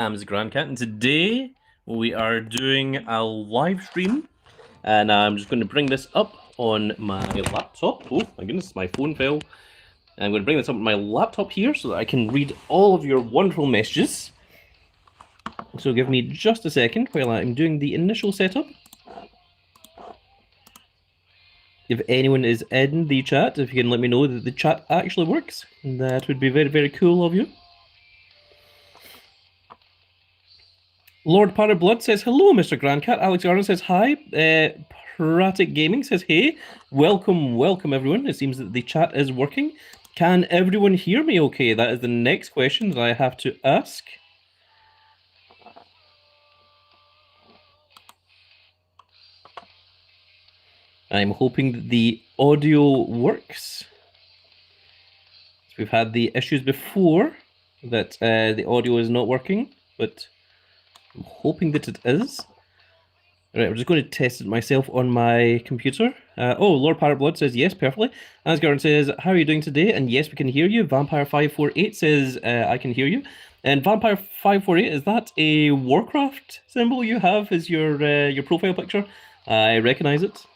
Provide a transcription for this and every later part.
I'm the Grand Cat, and today we are doing a live stream, and I'm just going to bring this up on my laptop. Oh my goodness, my phone fell. I'm going to bring this up on my laptop here so that I can read all of your wonderful messages. So give me just a second while I'm doing the initial setup. If anyone is in the chat, if you can let me know that the chat actually works, that would be very, very cool of you. Lord Parrot Blood says hello, Mr. Grandcat. Alex Garner says hi. Pratic Gaming says hey. Welcome everyone. It seems that the chat is working. Can everyone hear me okay? That is the next question that I have to ask. I'm hoping that the audio works. We've had the issues before that the audio is not working, but I'm hoping that it is. Right, I'm just going to test it myself on my computer. Oh, Lord Parrot Blood says yes, perfectly. Asgard says, how are you doing today? And yes, we can hear you. Vampire548 says, I can hear you. And Vampire548, is that a Warcraft symbol you have as your profile picture? I recognize it.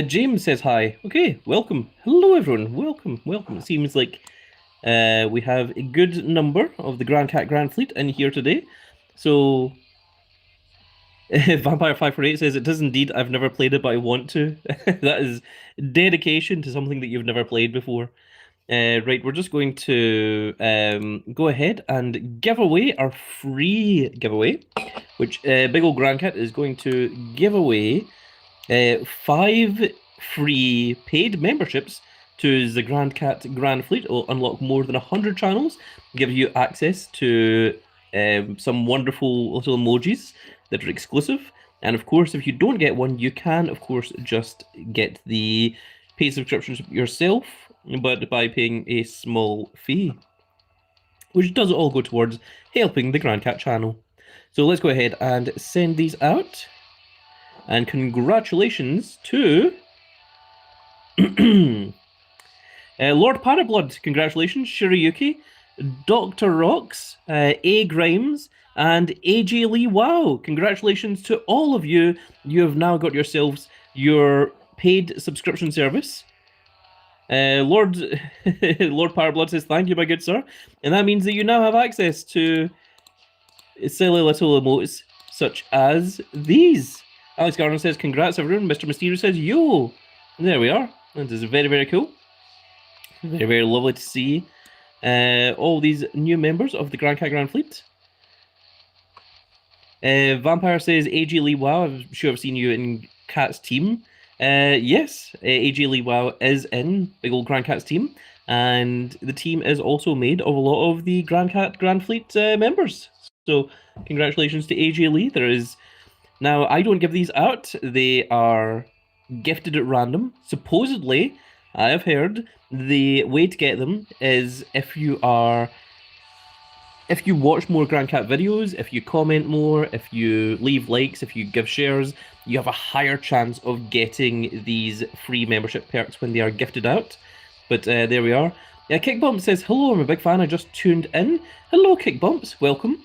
James says hi. Okay, welcome. Hello, everyone. Welcome. It seems like we have a good number of the Grand Cat Grand Fleet in here today. So, Vampire548 says, it does indeed. I've never played it, but I want to. That is dedication to something that you've never played before. Right, we're just going to go ahead and give away our free giveaway, which Big Ol' Grand Cat is going to give away 5 free paid memberships to the Grand Cat Grand Fleet. It will unlock more than 100 channels, give you access to some wonderful little emojis that are exclusive. And of course, if you don't get one, you can, of course, just get the paid subscriptions yourself, but by paying a small fee, which does all go towards helping the Grand Cat channel. So let's go ahead and send these out. And congratulations to Lord Parablood, congratulations, Shirayuki, Dr. Rocks, A. Grimes, and AJ Lee Wow. Congratulations to all of you. You have now got yourselves your paid subscription service. Lord Parablood says, thank you, my good sir. And that means that you now have access to silly little emotes such as these. Alex Garner says, congrats everyone. Mr. Mysterio says, yo. And there we are. That is very, very cool. Very, very lovely to see all these new members of the Grand Cat Grand Fleet. Vampire says, AJ Lee Wow. I'm sure I've seen you in Cat's team. Yes, AJ Lee Wow is in Big Ol' Grand Cat's team. And the team is also made of a lot of the Grand Cat Grand Fleet members. So congratulations to AJ Lee. There is... Now, I don't give these out. They are gifted at random. Supposedly, I have heard, the way to get them is if you watch more Grand Cat videos, if you comment more, if you leave likes, if you give shares, you have a higher chance of getting these free membership perks when they are gifted out. But there we are. Yeah, Kickbump says, hello, I'm a big fan, I just tuned in. Hello, Kickbumps, welcome.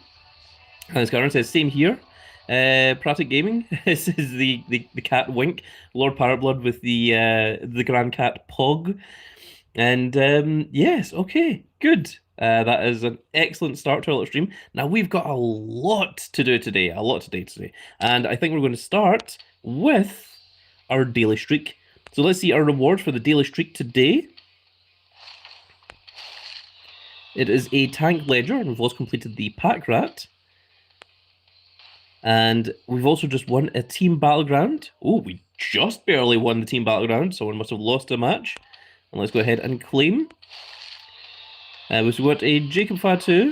And Scarron says, same here. Pratic Gaming, this is the cat wink. Lord Parablood with the Grand Cat Pog. And yes, okay, good. That is an excellent start to our little stream. Now we've got a lot to do today, and I think we're going to start with our daily streak. So let's see our rewards for the daily streak today. It is a Tank Ledger, and we've also completed the Pack Rat. And we've also just won a Team Battleground. Oh, we just barely won the Team Battleground. Someone must have lost a match. And let's go ahead and claim. We've got a Jacob Fatu,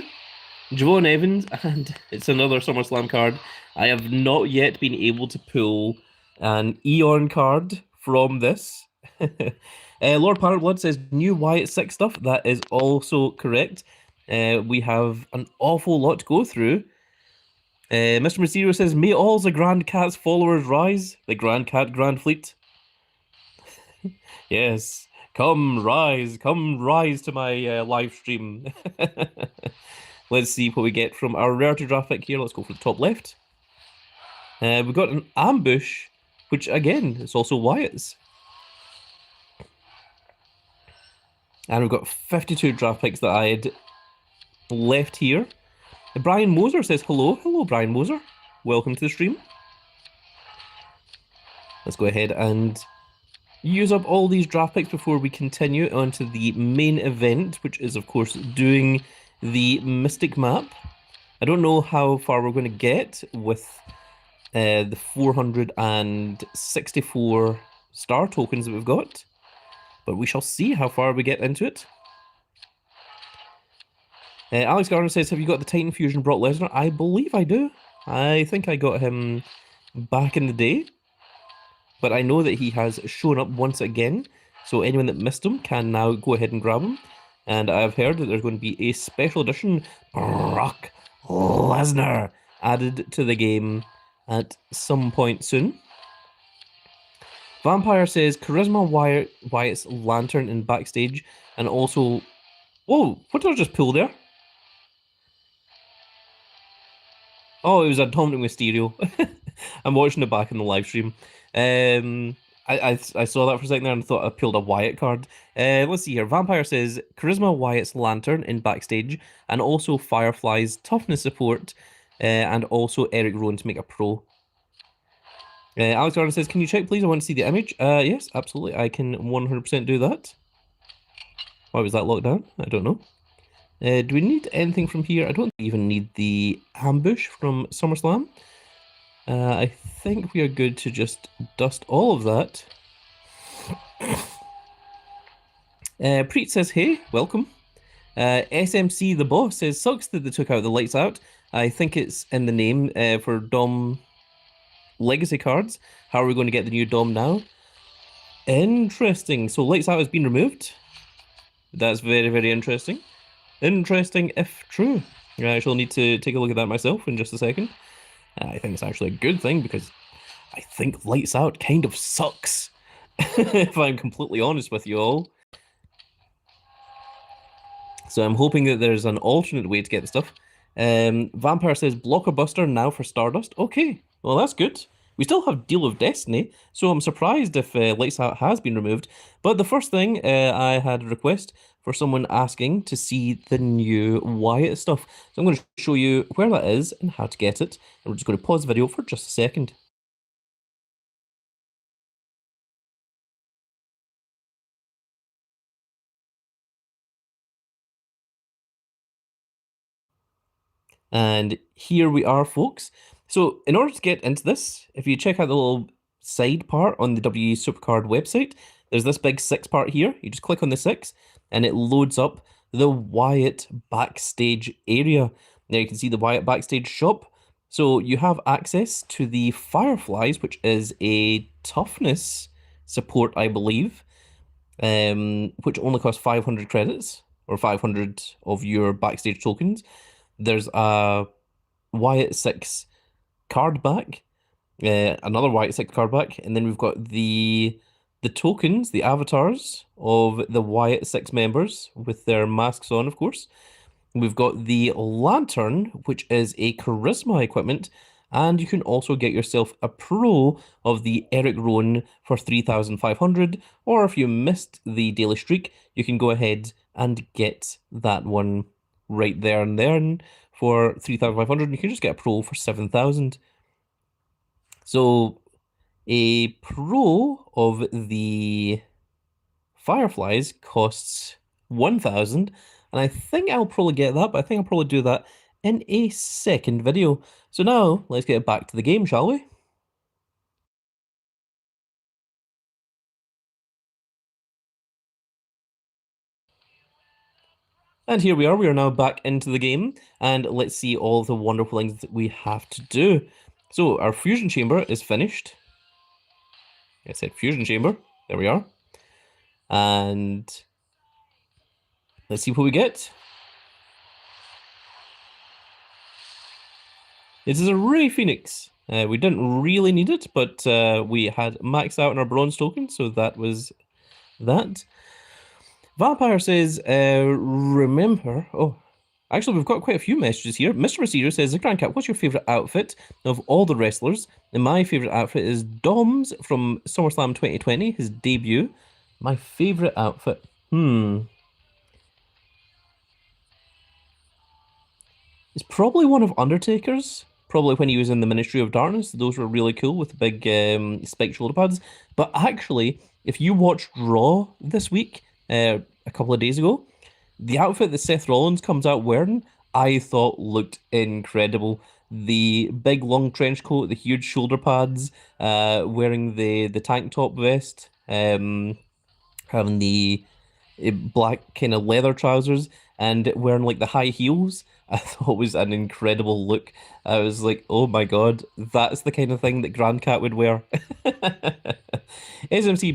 Javon Evans, and it's another SummerSlam card. I have not yet been able to pull an Eon card from this. Lord Parrotblood says, new Wyatt 6 stuff. That is also correct. We have an awful lot to go through. Mr. Mysterio says, may all the Grand Cat's followers rise. The Grand Cat Grand Fleet. Yes. Come rise to my live stream. Let's see what we get from our rarity draft pick here. Let's go for the top left. We've got an ambush, which again is also Wyatt's. And we've got 52 draft picks that I had left here. Brian Moser says hello. Hello, Brian Moser. Welcome to the stream. Let's go ahead and use up all these draft picks before we continue onto the main event, which is, of course, doing the Mystic map. I don't know how far we're going to get with the 464 star tokens that we've got, but we shall see how far we get into it. Alex Garner says, have you got the Titan Fusion Brock Lesnar? I believe I do. I think I got him back in the day, but I know that he has shown up once again, so anyone that missed him can now go ahead and grab him. And I've heard that there's going to be a special edition Brock Lesnar added to the game at some point soon. Vampire says, Charisma Wyatt's Lantern in Backstage, and also... Whoa, what did I just pull there? Oh, it was a Dominic Mysterio. I'm watching it back in the live stream. I saw that for a second there and thought I pulled a Wyatt card. Let's see here. Vampire says, Charisma Wyatt's Lantern in Backstage, and also Firefly's Toughness support, and also Eric Rowan to make a pro. Alex Gardner says, can you check please? I want to see the image. Yes, absolutely. I can 100% do that. Why was that locked down? I don't know. Do we need anything from here? I don't even need the ambush from SummerSlam. I think we are good to just dust all of that. Preet says, hey, welcome. SMC the boss says, sucks that they took out the lights out. I think it's in the name for Dom Legacy cards. How are we going to get the new Dom now? Interesting. So lights out has been removed. That's very, very interesting. Interesting if true. I shall need to take a look at that myself in just a second. I think it's actually a good thing because I think lights out kind of sucks. If I'm completely honest with you all. So I'm hoping that there's an alternate way to get the stuff. Vampire says Blockbuster now for Stardust. Okay, well that's good. We still have Deal of Destiny, so I'm surprised if Lights Out has been removed. But the first thing, I had a request for someone asking to see the new Wyatt stuff. So I'm going to show you where that is and how to get it. And we're just going to pause the video for just a second. And here we are, folks. So in order to get into this, if you check out the little side part on the WWE Supercard website, there's this big 6 part here. You just click on the 6 and it loads up the Wyatt Backstage area. Now you can see the Wyatt Backstage shop. So you have access to the Fireflies, which is a toughness support, I believe, which only costs 500 credits or 500 of your Backstage tokens. There's a Wyatt 6 card back, another Wyatt 6 card back, and then we've got the tokens, the avatars of the Wyatt 6 members with their masks on, of course. We've got the Lantern, which is a charisma equipment, and you can also get yourself a pro of the Eric Rowan for 3,500, or if you missed the daily streak, you can go ahead and get that one right there and then for 3,500, and you can just get a pro for 7,000. So a pro of the Fireflies costs 1,000, and I think I'll probably get that, but I think I'll probably do that in a second video. So now, let's get back to the game, shall we? And here we are now back into the game, and let's see all the wonderful things that we have to do. So our fusion chamber is finished. I said fusion chamber, there we are. And let's see what we get. This is a Ray Phoenix. We didn't really need it, but we had maxed out on our bronze token, so that was that. Vampire says, remember. Oh, actually, we've got quite a few messages here. Mr. Mysterio says, the Grand Cat, what's your favorite outfit of all the wrestlers? And my favorite outfit is Dom's from SummerSlam 2020, his debut. My favorite outfit. It's probably one of Undertaker's. Probably when he was in the Ministry of Darkness. Those were really cool with the big spiked shoulder pads. But actually, if you watched Raw this week, a couple of days ago, the outfit that Seth Rollins comes out wearing, I thought looked incredible. The big long trench coat, the huge shoulder pads, wearing the tank top vest, having the black kind of leather trousers and wearing like the high heels. I thought was an incredible look. I was like, oh my God, that's the kind of thing that Grand Cat would wear. SMC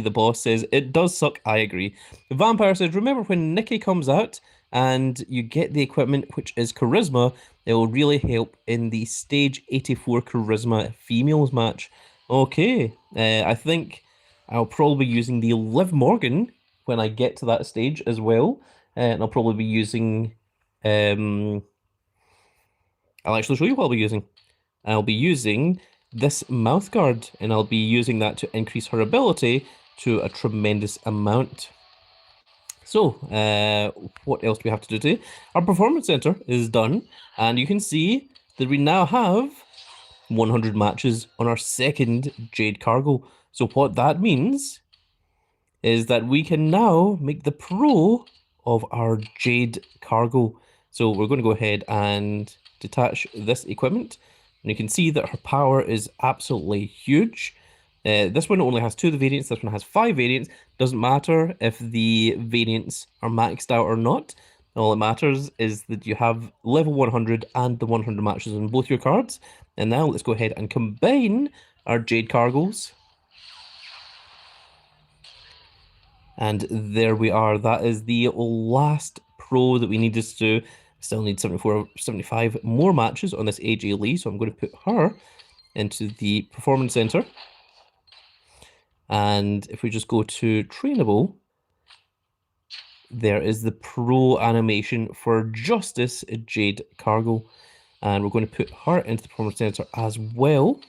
the boss says it does suck. I agree. Vampire says, remember when Nikki comes out and you get the equipment, which is charisma, it will really help in the stage 84 charisma females match. Okay, I think I'll probably be using the Liv Morgan when I get to that stage as well. And I'll probably be using I'll actually show you what I'll be using. I'll be using this mouth guard, and I'll be using that to increase her ability to a tremendous amount. So, what else do we have to do today? Our performance center is done, and you can see that we now have 100 matches on our second Jade Cargo. So what that means is that we can now make the pro of our Jade Cargo. So we're going to go ahead and detach this equipment. And you can see that her power is absolutely huge. This one only has 2 of the variants. This one has 5 variants. Doesn't matter if the variants are maxed out or not. All that matters is that you have level 100 and the 100 matches on both your cards. And now let's go ahead and combine our Jade Cargos. And there we are. That is the last pro that we needed to do. Still need 75 more matches on this AJ Lee. So I'm going to put her into the Performance Center. And if we just go to Trainable, there is the pro animation for Justice Jade Cargo. And we're going to put her into the Performance Center as well.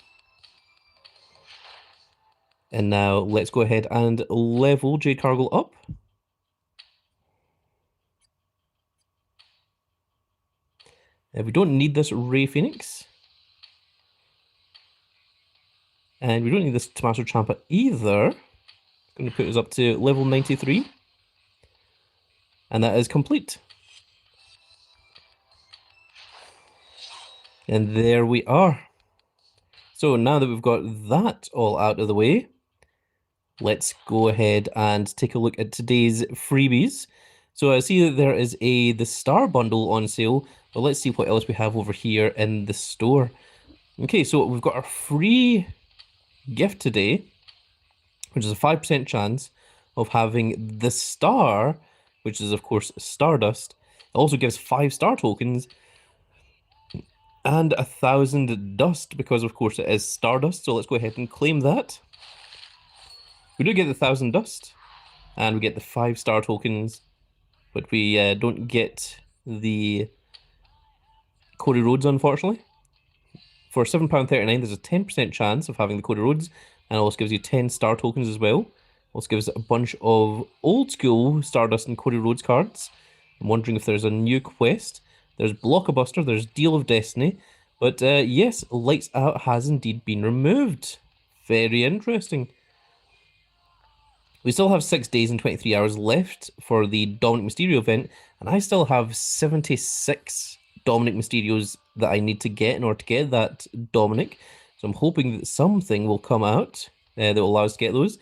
And now let's go ahead and level Jade Cargo up. We don't need this Ray Phoenix. And we don't need this Tommaso Ciampa either. I'm going to put us up to level 93. And that is complete. And there we are. So now that we've got that all out of the way, let's go ahead and take a look at today's freebies. So I see that there is the Star Bundle on sale, but let's see what else we have over here in the store. Okay, so we've got our free gift today, which is a 5% chance of having the Star, which is of course Stardust. It also gives 5 star tokens and 1,000 dust, because of course it is Stardust. So let's go ahead and claim that. We do get the 1,000 dust, and we get the 5 star tokens, but we don't get the Cody Rhodes, unfortunately. For £7.39, there's a 10% chance of having the Cody Rhodes, and it also gives you 10 star tokens as well. Also gives a bunch of old school Stardust and Cody Rhodes cards. I'm wondering if there's a new quest. There's Blockbuster, there's Deal of Destiny, but yes, Lights Out has indeed been removed. Very interesting. We still have 6 days and 23 hours left for the Dominic Mysterio event, and I still have 76 Dominic Mysterios that I need to get in order to get that Dominic. So I'm hoping that something will come out that will allow us to get those.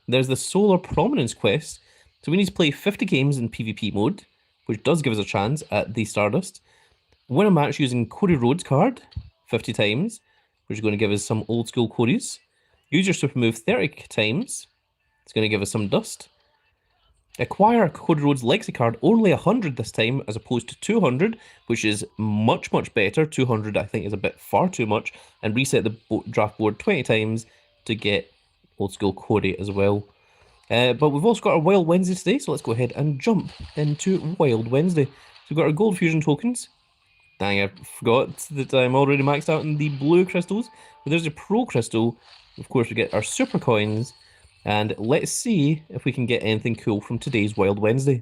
There's the Solar Prominence quest. So we need to play 50 games in PvP mode, which does give us a chance at the Stardust. Win a match using Cody Rhodes card 50 times, which is going to give us some old school Codys. Use your super move 30 times. It's going to give us some dust. Acquire a Cody Rhodes Legacy card, only 100 this time, as opposed to 200, which is much, much better. 200, I think, is a bit far too much. And reset the draft board 20 times to get old school Cody as well. But we've also got our Wild Wednesday today, so let's go ahead and jump into Wild Wednesday. So we've got our Gold Fusion tokens. Dang, I forgot that I'm already maxed out in the blue crystals. But there's a Pro Crystal. Of course, we get our Super Coins. And let's see if we can get anything cool from today's Wild Wednesday.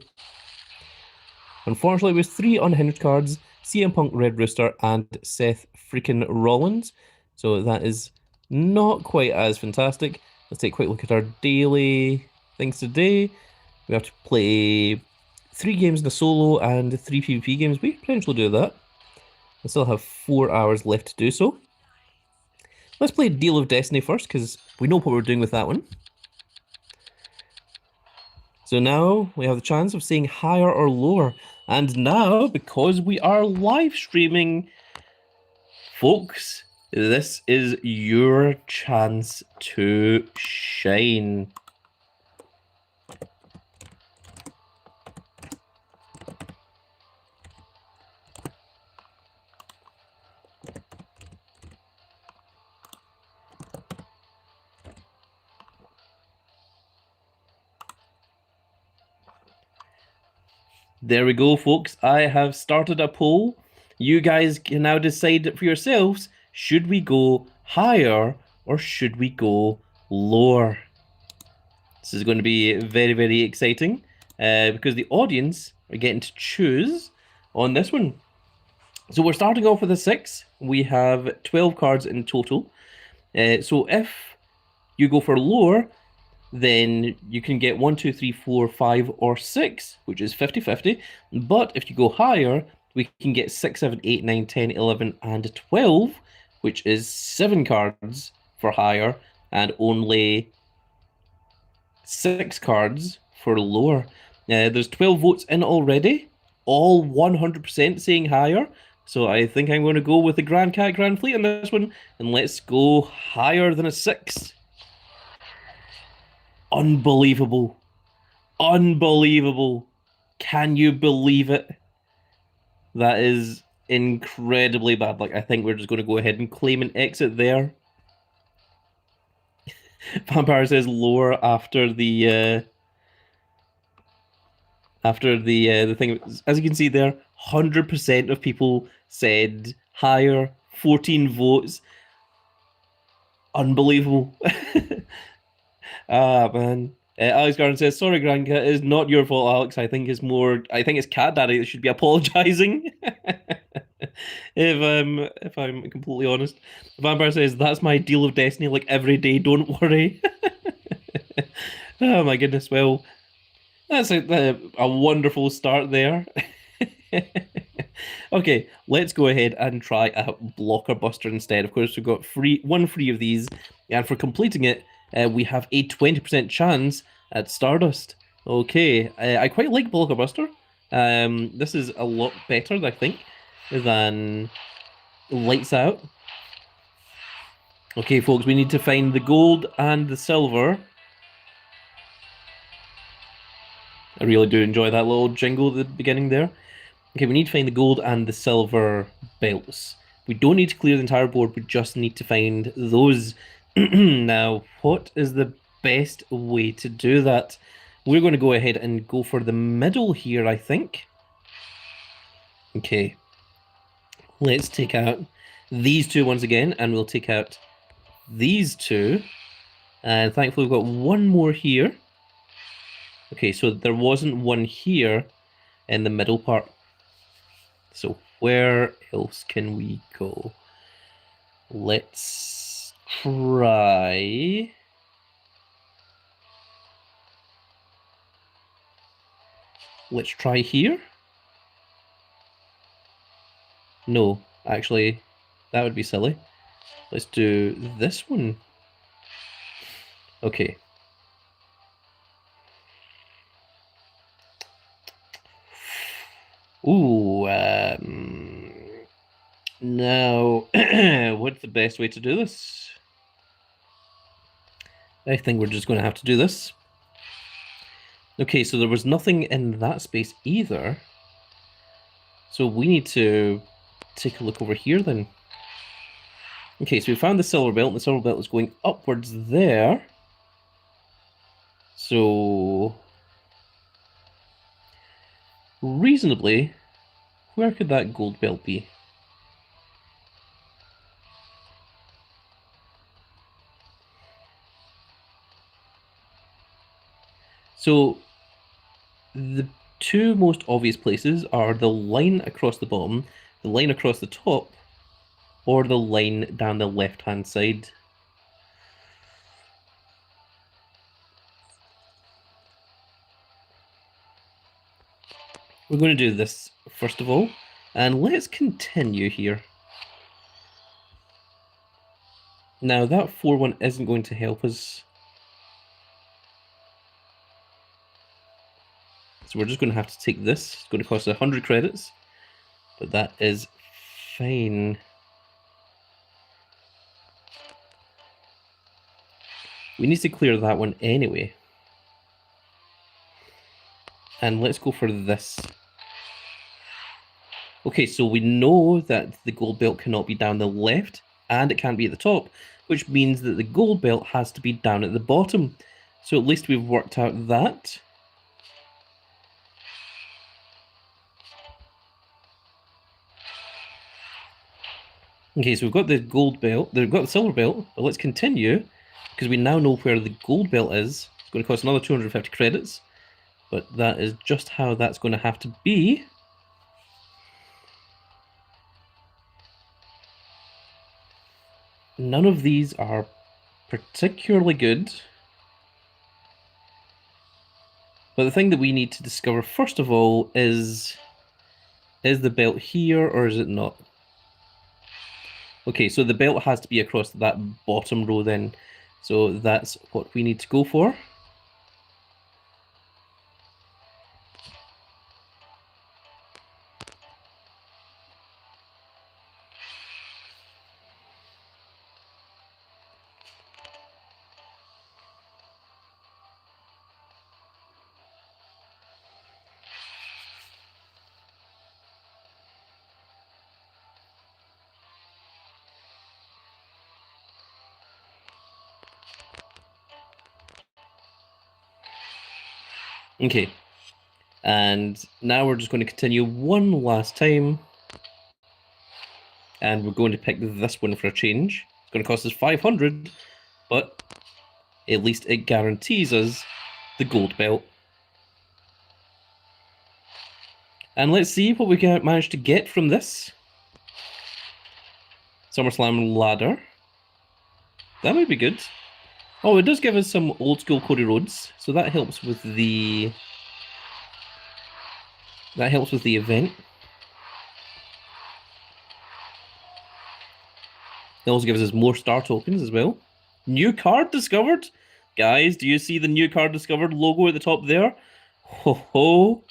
Unfortunately, it was 3 unhindered cards, CM Punk, Red Rooster, and Seth freaking Rollins. So that is not quite as fantastic. Let's take a quick look at our daily things today. We have to play 3 games in a solo and 3 PvP games. We can potentially do that. I still have 4 hours left to do so. Let's play Deal of Destiny first, because we know what we're doing with that one. So now we have the chance of saying higher or lower. And now, because we are live streaming, folks, this is your chance to shine. There we go, folks. I have started a poll. You guys can now decide for yourselves, should we go higher or should we go lower? This is going to be very, very exciting because the audience are getting to choose on this one. So we're starting off with a 6. We have 12 cards in total. So if you go for lower, then you can get 1, 2, 3, 4, 5, or 6, which is 50-50. But if you go higher, we can get 6, 7, 8, 9, 10, 11, and 12, which is 7 cards for higher, and only 6 cards for lower. There's 12 votes in already, all 100% saying higher. So I think I'm going to go with the Grand Cat Grand Fleet on this one, and let's go higher than a 6. Unbelievable. Unbelievable. Can you believe it? That is incredibly bad. Like, I think we're just going to go ahead and claim an exit there. Vampire says lower after the thing. As you can see there, 100% of people said higher, 14 votes. Unbelievable. Ah, man. Alex Garden says, sorry, Grandcat, it's not your fault, Alex. I think it's Cat Daddy that should be apologizing. If I'm completely honest. Vampire says, that's my deal of destiny, like every day, don't worry. Oh my goodness, well, that's a wonderful start there. Okay, let's go ahead and try a blocker buster instead. Of course, we've got one free of these, and for completing it, we have a 20% chance at Stardust. Okay, I quite like blocker buster. This is a lot better, I think, than Lights Out. Okay, folks, we need to find the gold and the silver. I really do enjoy that little jingle at the beginning there. Okay, we need to find the gold and the silver belts. We don't need to clear the entire board, we just need to find those. Now, what is the best way to do that? We're going to go ahead and go for the middle here, I think. Okay. Let's take out these two once again, and we'll take out these two. And thankfully we've got one more here. Okay, so there wasn't one here in the middle part. So where else can we go? Let's try... Let's try here. No, actually, that would be silly. Let's do this one. Okay. Ooh, now, what's the best way to do this? I think we're just going to have to do this. Okay, so there was nothing in that space either. So we need to take a look over here then. Okay, so we found the silver belt, and the silver belt is going upwards there. So, reasonably, where could that gold belt be? So, the two most obvious places are the line across the bottom, the line across the top, or the line down the left-hand side. We're going to do this first of all, and let's continue here. Now, that 4-1 isn't going to help us. So we're just going to have to take this. It's going to cost 100 credits, but that is fine. We need to clear that one anyway. And let's go for this. Okay, so we know that the gold belt cannot be down the left, and it can't be at the top, which means that the gold belt has to be down at the bottom. So at least we've worked out that. Okay, so we've got the gold belt, we've got the silver belt, but let's continue, because we now know where the gold belt is. It's going to cost another 250 credits, but that is just how that's going to have to be. None of these are particularly good. But the thing that we need to discover first of all is the belt here or is it not? Okay, so the belt has to be across that bottom row then. So that's what we need to go for. Okay, and now we're just going to continue one last time. And we're going to pick this one for a change. It's going to cost us 500, but at least it guarantees us the gold belt. And let's see what we can manage to get from this. SummerSlam ladder. That might be good. Oh, it does give us some old school Cody Rhodes, so that helps with the event. It also gives us more star tokens as well. New card discovered. Guys, do you see the new card discovered logo at the top there? Ho ho.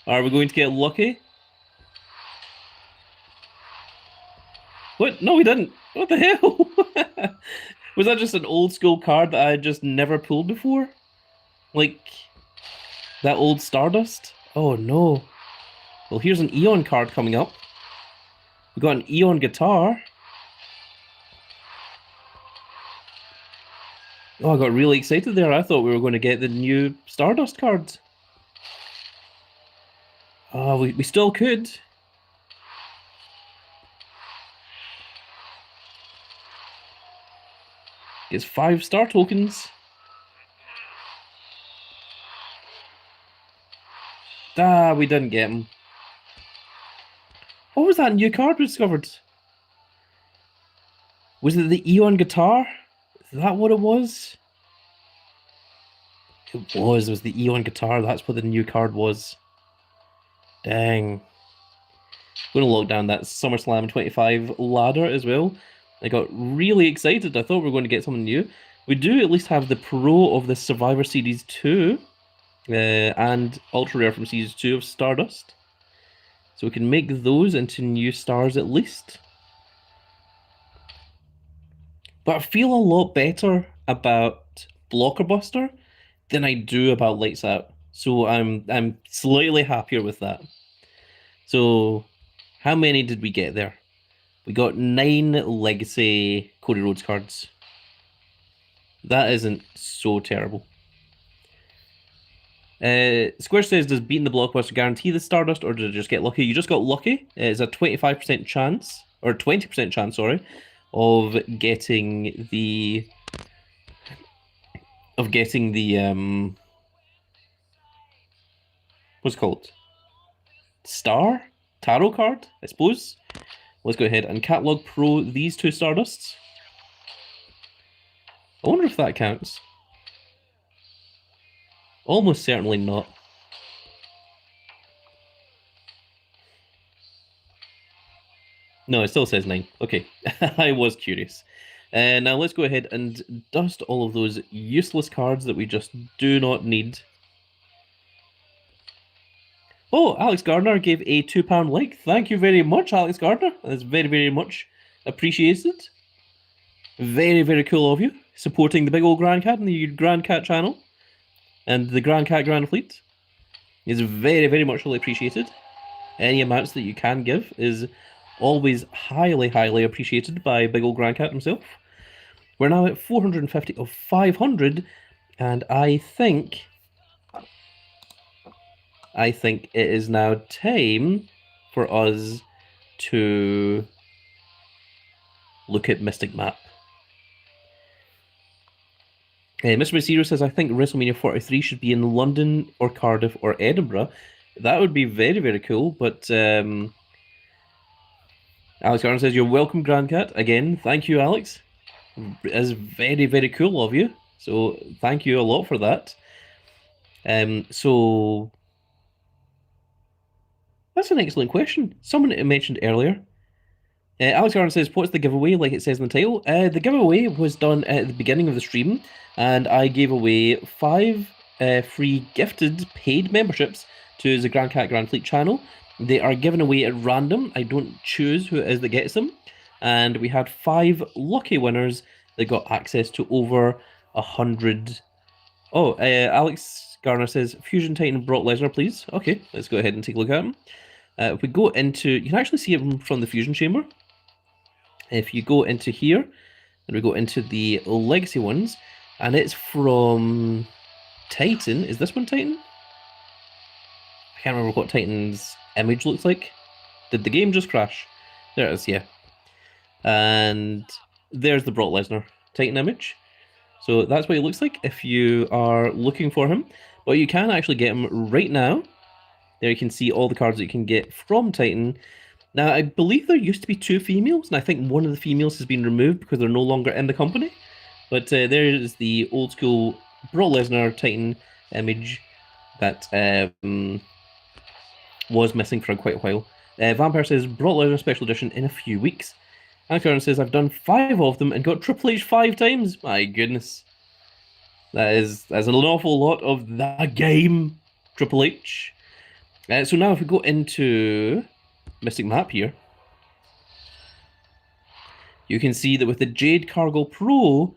Are we going to get lucky? What? No, we didn't. What the hell? Was that just an old school card that I had just never pulled before? Like, that old Stardust? Oh no. Well, here's an Eon card coming up. We got an Eon guitar. Oh, I got really excited there. I thought we were going to get the new Stardust cards. Oh, we still could. It's 5 star tokens. Ah, we didn't get him. What was that new card we discovered? Was it the Eon guitar? Is that what it was? It was the Eon guitar. That's what the new card was. Dang. I'm going to lock down that SummerSlam 25 ladder as well. I got really excited. I thought we were going to get something new. We do at least have the Pro of the Survivor Series 2 and Ultra Rare from Series 2 of Stardust. So we can make those into new stars at least. But I feel a lot better about Blockbuster than I do about Lights Out. So I'm slightly happier with that. So how many did we get there? We got 9 Legacy Cody Rhodes cards. That isn't so terrible. Square says, does beating the Blockbuster guarantee the Stardust, or did it just get lucky? You just got lucky. It's a 25% chance, or 20% chance, sorry, of getting the what's it called? Star? Tarot card, I suppose. Let's go ahead and catalog pro these two Stardusts. I wonder if that counts. Almost certainly not. No, it still says 9. Okay, I was curious. Now let's go ahead and dust all of those useless cards that we just do not need. Oh, Alex Gardner gave a £2 like. Thank you very much, Alex Gardner. That's very, very much appreciated. Very, very cool of you. Supporting the big old Grand Cat and the Grand Cat channel. And the Grand Cat Grand Fleet is very, very much appreciated. Any amounts that you can give is always highly, highly appreciated by big old Grand Cat himself. We're now at 450 of 500, and I think it is now time for us to look at Mystic Map. Mr. Mysterio says, I think WrestleMania 43 should be in London or Cardiff or Edinburgh. That would be very, very cool, but Alex Garner says, you're welcome, Grand Cat. Again, thank you, Alex. It's very, very cool of you. So thank you a lot for that. So that's an excellent question. Someone mentioned earlier. Alex Garner says, what's the giveaway, like it says in the title? The giveaway was done at the beginning of the stream, and I gave away 5 free gifted paid memberships to the Grand Cat Grand Fleet channel. They are given away at random. I don't choose who it is that gets them. And we had 5 lucky winners that got access to over 100. Oh, Alex Garner says, Fusion Titan Brock Lesnar, please. Okay, let's go ahead and take a look at him. If we go into, you can actually see him from the Fusion Chamber. If you go into here, and we go into the Legacy ones, and it's from Titan. Is this one Titan? I can't remember what Titan's image looks like. Did the game just crash? There it is, yeah. And there's the Brock Lesnar Titan image. So that's what he looks like if you are looking for him. But you can actually get him right now. There you can see all the cards that you can get from Titan. Now, I believe there used to be 2 females, and I think one of the females has been removed because they're no longer in the company. But there is the old school Brock Lesnar Titan image that was missing for quite a while. Vampire says, Brock Lesnar Special Edition in a few weeks. Anakin says, I've done 5 of them and got Triple H 5 times. My goodness. That's an awful lot of the game, Triple H. So now if we go into Mystic Map here, you can see that with the Jade Cargo Pro,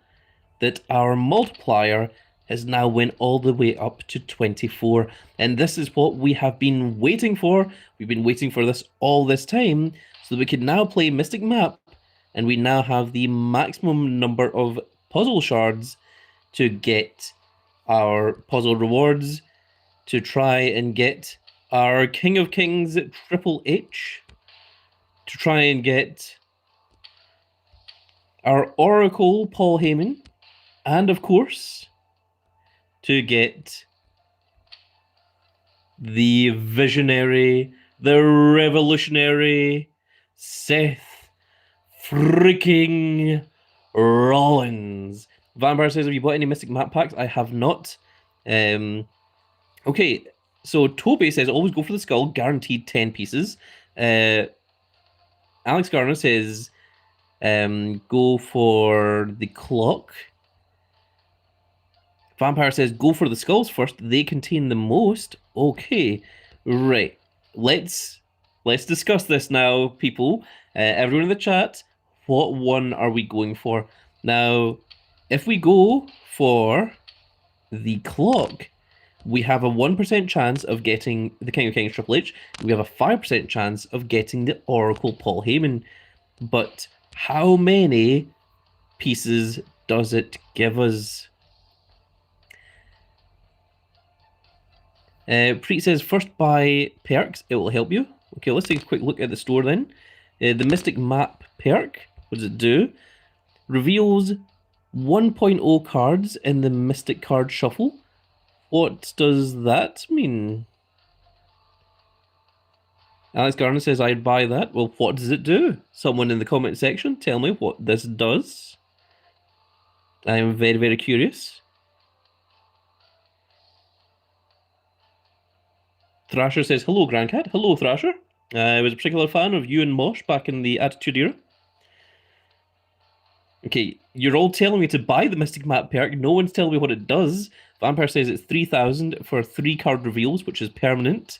that our multiplier has now went all the way up to 24. And this is what we have been waiting for. We've been waiting for this all this time, so that we can now play Mystic Map, and we now have the maximum number of puzzle shards to get our puzzle rewards, to try and get our King of Kings Triple H, to try and get our Oracle Paul Heyman, and of course, to get the visionary, the revolutionary Seth freaking Rollins. Vampire says, have you bought any Mystic Map packs? I have not. Okay, so Toby says, always go for the skull, guaranteed 10 pieces. Alex Garner says, go for the clock. Vampire says, go for the skulls first. They contain the most. Okay, right. Let's discuss this now, people. Everyone in the chat, what one are we going for? Now, if we go for the clock, we have a 1% chance of getting the King of Kings Triple H. We have a 5% chance of getting the Oracle Paul Heyman. But how many pieces does it give us? Preet says, first buy perks, it will help you. Okay, let's take a quick look at the store then. The Mystic Map perk, what does it do? Reveals 1.0 cards in the Mystic Card Shuffle. What does that mean? Alex Garner says, I'd buy that. Well, what does it do? Someone in the comment section, tell me what this does. I am very, very curious. Thrasher says, hello, Grandcat. Hello, Thrasher. I was a particular fan of you and Mosh back in the Attitude Era. Okay, you're all telling me to buy the Mystic Map perk. No one's telling me what it does. Vampire says it's 3,000 for 3 card reveals, which is permanent.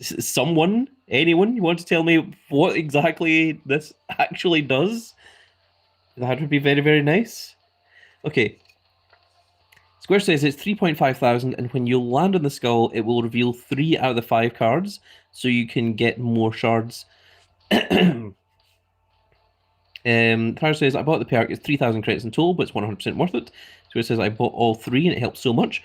Someone, anyone, you want to tell me what exactly this actually does? That would be very, very nice. Okay. Square says it's 3.5 thousand, and when you land on the skull, it will reveal 3 out of the 5 cards, so you can get more shards. Thrasher says, I bought the perk, it's 3,000 credits in total, but it's 100% worth it. So it says, I bought all 3 and it helps so much.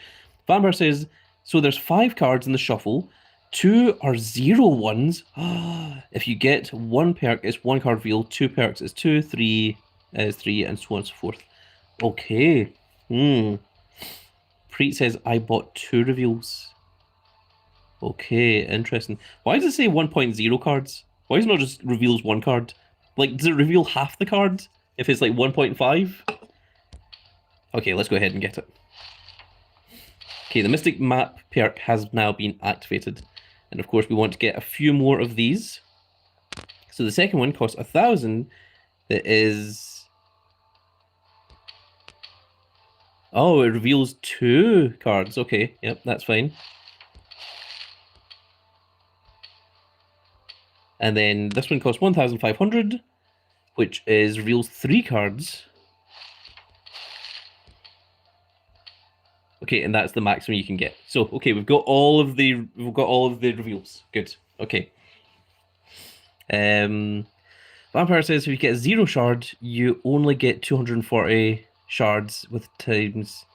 Vampire says, so there's 5 cards in the shuffle, 2 are 0 ones. If you get 1 perk, it's 1 card reveal, 2 perks is 2, 3 is 3, and so on and so forth. Okay. Preet says, I bought 2 reveals. Okay, interesting. Why does it say 1.0 cards? Why is it not just reveals 1 card? Like, does it reveal half the card if it's like 1.5? Okay, let's go ahead and get it. Okay, the Mystic Map perk has now been activated. And of course, we want to get a few more of these. So the second one costs 1,000. That is... Oh, it reveals 2 cards. Okay, yep, that's fine. And then this one costs 1,500, which is reveals 3 cards. Okay, and that's the maximum you can get. So, okay, we've got all of the reveals. Good. Okay. Vampire says if you get 0 shard, you only get 240 shards with times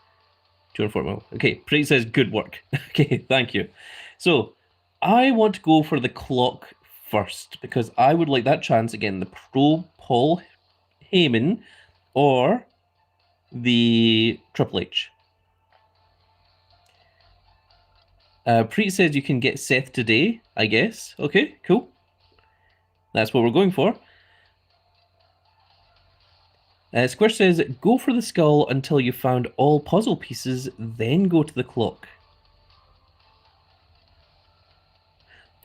240 mil. Okay, Preet says good work. Okay, thank you. So, I want to go for the clock first because I would like that chance again, the Pro Paul Heyman or the Triple H. Preet says you can get Seth today, I guess. Okay, cool. That's what we're going for. Squish says, go for the skull until you found all puzzle pieces, then go to the clock.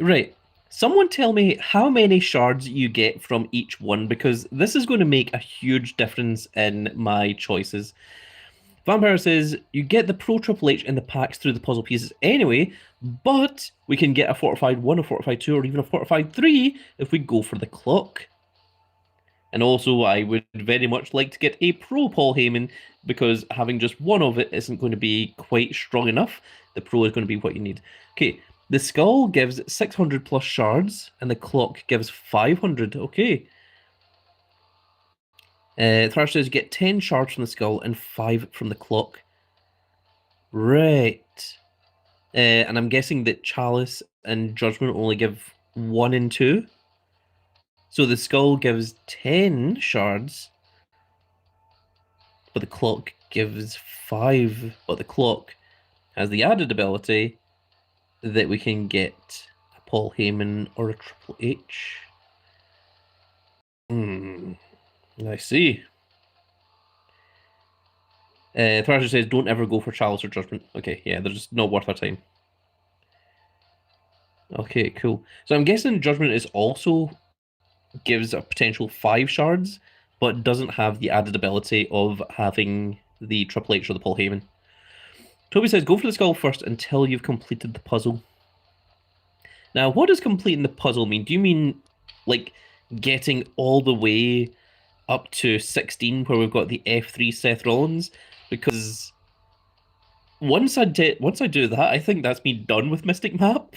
Right. Someone tell me how many shards you get from each one, because this is going to make a huge difference in my choices. Vampire says, you get the Pro Triple H in the packs through the puzzle pieces anyway, but we can get a fortified 1, a fortified 2, or even a fortified 3 if we go for the clock. And also, I would very much like to get a Pro Paul Heyman, because having just one of it isn't going to be quite strong enough. The Pro is going to be what you need. Okay, the skull gives 600 plus shards, and the clock gives 500. Okay. Thrash says you get 10 shards from the skull and 5 from the clock. Right. And I'm guessing that Chalice and Judgment only give 1 and 2. So the skull gives 10 shards, but the clock gives 5. But the clock has the added ability that we can get a Paul Heyman or a Triple H. I see. Thrasher says, don't ever go for Chalice or Judgment. Okay, yeah, they're just not worth our time. Okay, cool. So I'm guessing Judgment is also gives a potential 5 shards, but doesn't have the added ability of having the Triple H or the Paul Heyman. Toby says, go for the skull first until you've completed the puzzle. Now, what does completing the puzzle mean? Do you mean, like, getting all the way up to 16 where we've got the F3 Seth Rollins? Because once I do that, I think that's me done with Mystic Map.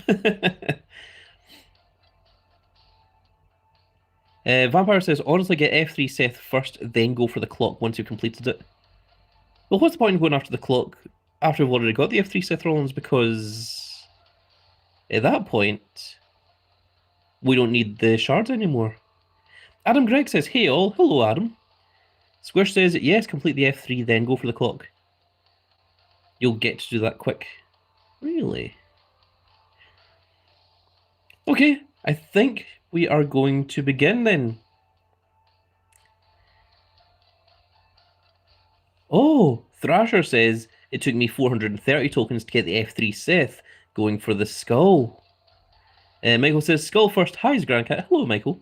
Vampire says, honestly, get F3 Seth first, then go for the clock once you've completed it. Well, what's the point of going after the clock after we've already got the F3 Seth Rollins? Because At that point, we don't need the shards anymore. Adam Gregg says, hey all. Hello, Adam. Squish says, yes, complete the F3, then go for the clock. You'll get to do that quick. Really? Okay, I think we are going to begin then. Oh, Thrasher says, it took me 430 tokens to get the F3 Seth, going for the skull. Michael says, skull first. Hi, Grandcat. Hello, Michael.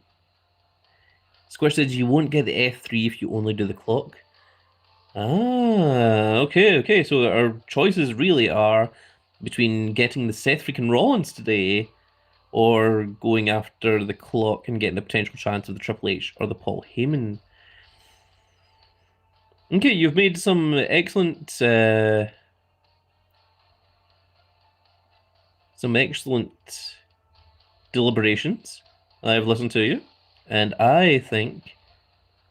Squish says, you won't get the F3 if you only do the clock. Ah, okay. So our choices really are between getting the Seth freaking Rollins today or going after the clock and getting the potential chance of the Triple H or the Paul Heyman. Okay, you've made some excellent deliberations. I've listened to you, and I think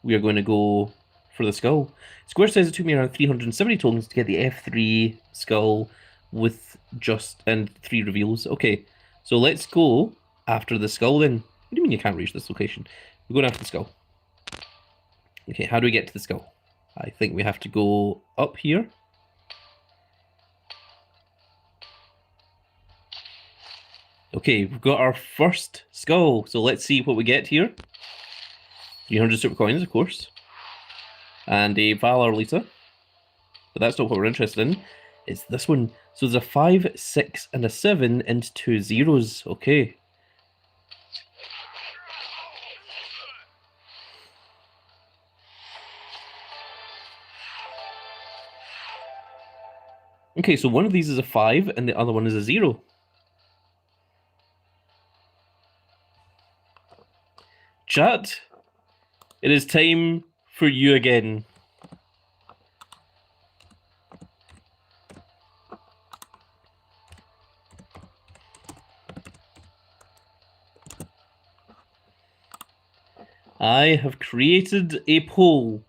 we are going to go for the skull. Square says it took me around 370 tokens to get the F3 skull with just and 3 reveals. Okay, so let's go after the skull then. What do you mean you can't reach this location? We're going after the skull. Okay, how do we get to the skull? I think we have to go up here. Okay, we've got our first skull. So let's see what we get here. 300 super coins, of course. And a Valor Lita. But that's not what we're interested in. It's this one. So there's a 5, 6, and a 7 and 2 zeros. Okay. Okay, so one of these is a 5 and the other one is a 0. Chat, it is time for you again. I have created a poll.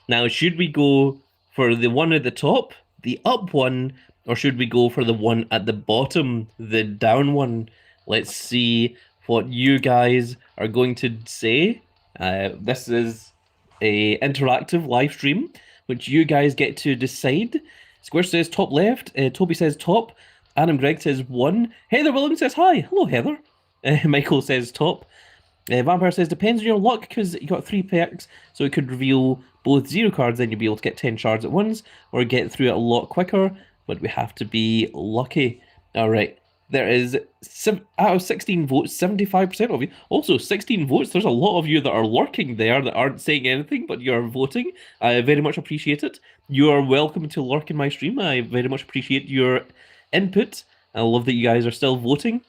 Now, should we go for the one at the top, the up one, or should we go for the one at the bottom, the down one? Let's see what you guys are going to say. This is a interactive live stream, which you guys get to decide. Square says top left. Toby says top. Adam Gregg says 1. Heather Williams says hi. Hello, Heather. Michael says top. Vampire says depends on your luck because you got 3 perks, so it could reveal both 0 cards, then you'll be able to get 10 shards at once, or get through it a lot quicker, but we have to be lucky. Alright, there is, out of 16 votes, 75% of you. Also, 16 votes, there's a lot of you that are lurking there that aren't saying anything, but you're voting. I very much appreciate it. You are welcome to lurk in my stream. I very much appreciate your input. I love that you guys are still voting.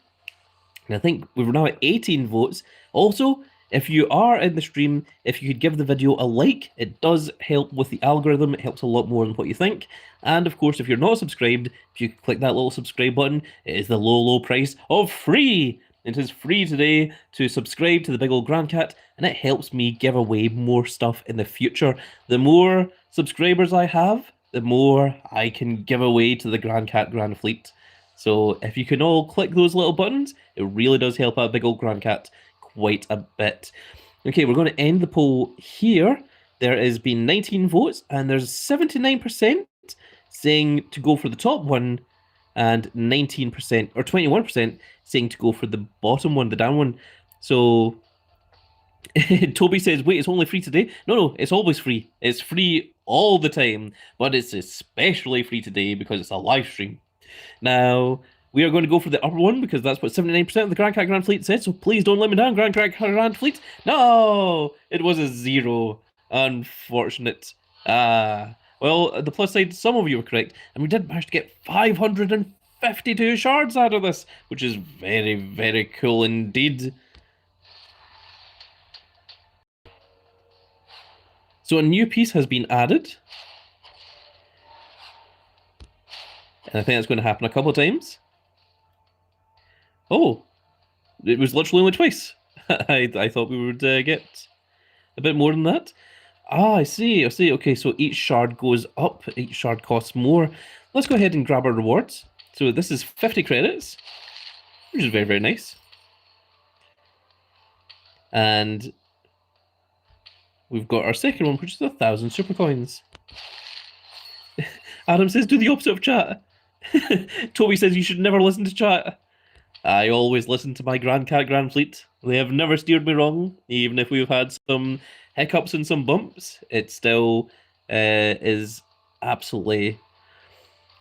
And I think we're now at 18 votes. Also, if you are in the stream, if you could give the video a like, it does help with the algorithm. It helps a lot more than what you think. And of course, if you're not subscribed, if you click that little subscribe button, it is the low price of free. It is free today to subscribe to the Big Old Grandcat, and it helps me give away more stuff in the future. The more subscribers I have, the more I can give away to the Grandcat Grand Fleet. So if you can all click those little buttons, it really does help out Big Old Grandcat quite a bit. Okay, we're going to end the poll here. There has been 19 votes, and there's 79% saying to go for the top one, and 19% or 21% saying to go for the bottom one, the down one. So Toby says, wait, it's only free today? No, it's always free. It's free all the time, but it's especially free today because it's a live stream. Now, we are going to go for the upper one because that's what 79% of the Grand Cat Grand Fleet said, so please don't let me down, Grand Cat Grand Fleet. No! It was a 0. Unfortunate. Well, the plus side, some of you were correct, and we did manage to get 552 shards out of this, which is very, very cool indeed. So a new piece has been added. And I think that's going to happen a couple of times. Oh, it was literally only twice. I thought we would get a bit more than that. Ah, I see. Okay, so each shard goes up. Each shard costs more. Let's go ahead and grab our rewards. So this is 50 credits. which is very, very nice. And we've got our second one, which is 1,000 super coins. Adam says, do the opposite of chat. Toby says, you should never listen to chat. I always listen to my Grand Cat Grand Fleet. They have never steered me wrong, even if we've had some hiccups and some bumps. It still is absolutely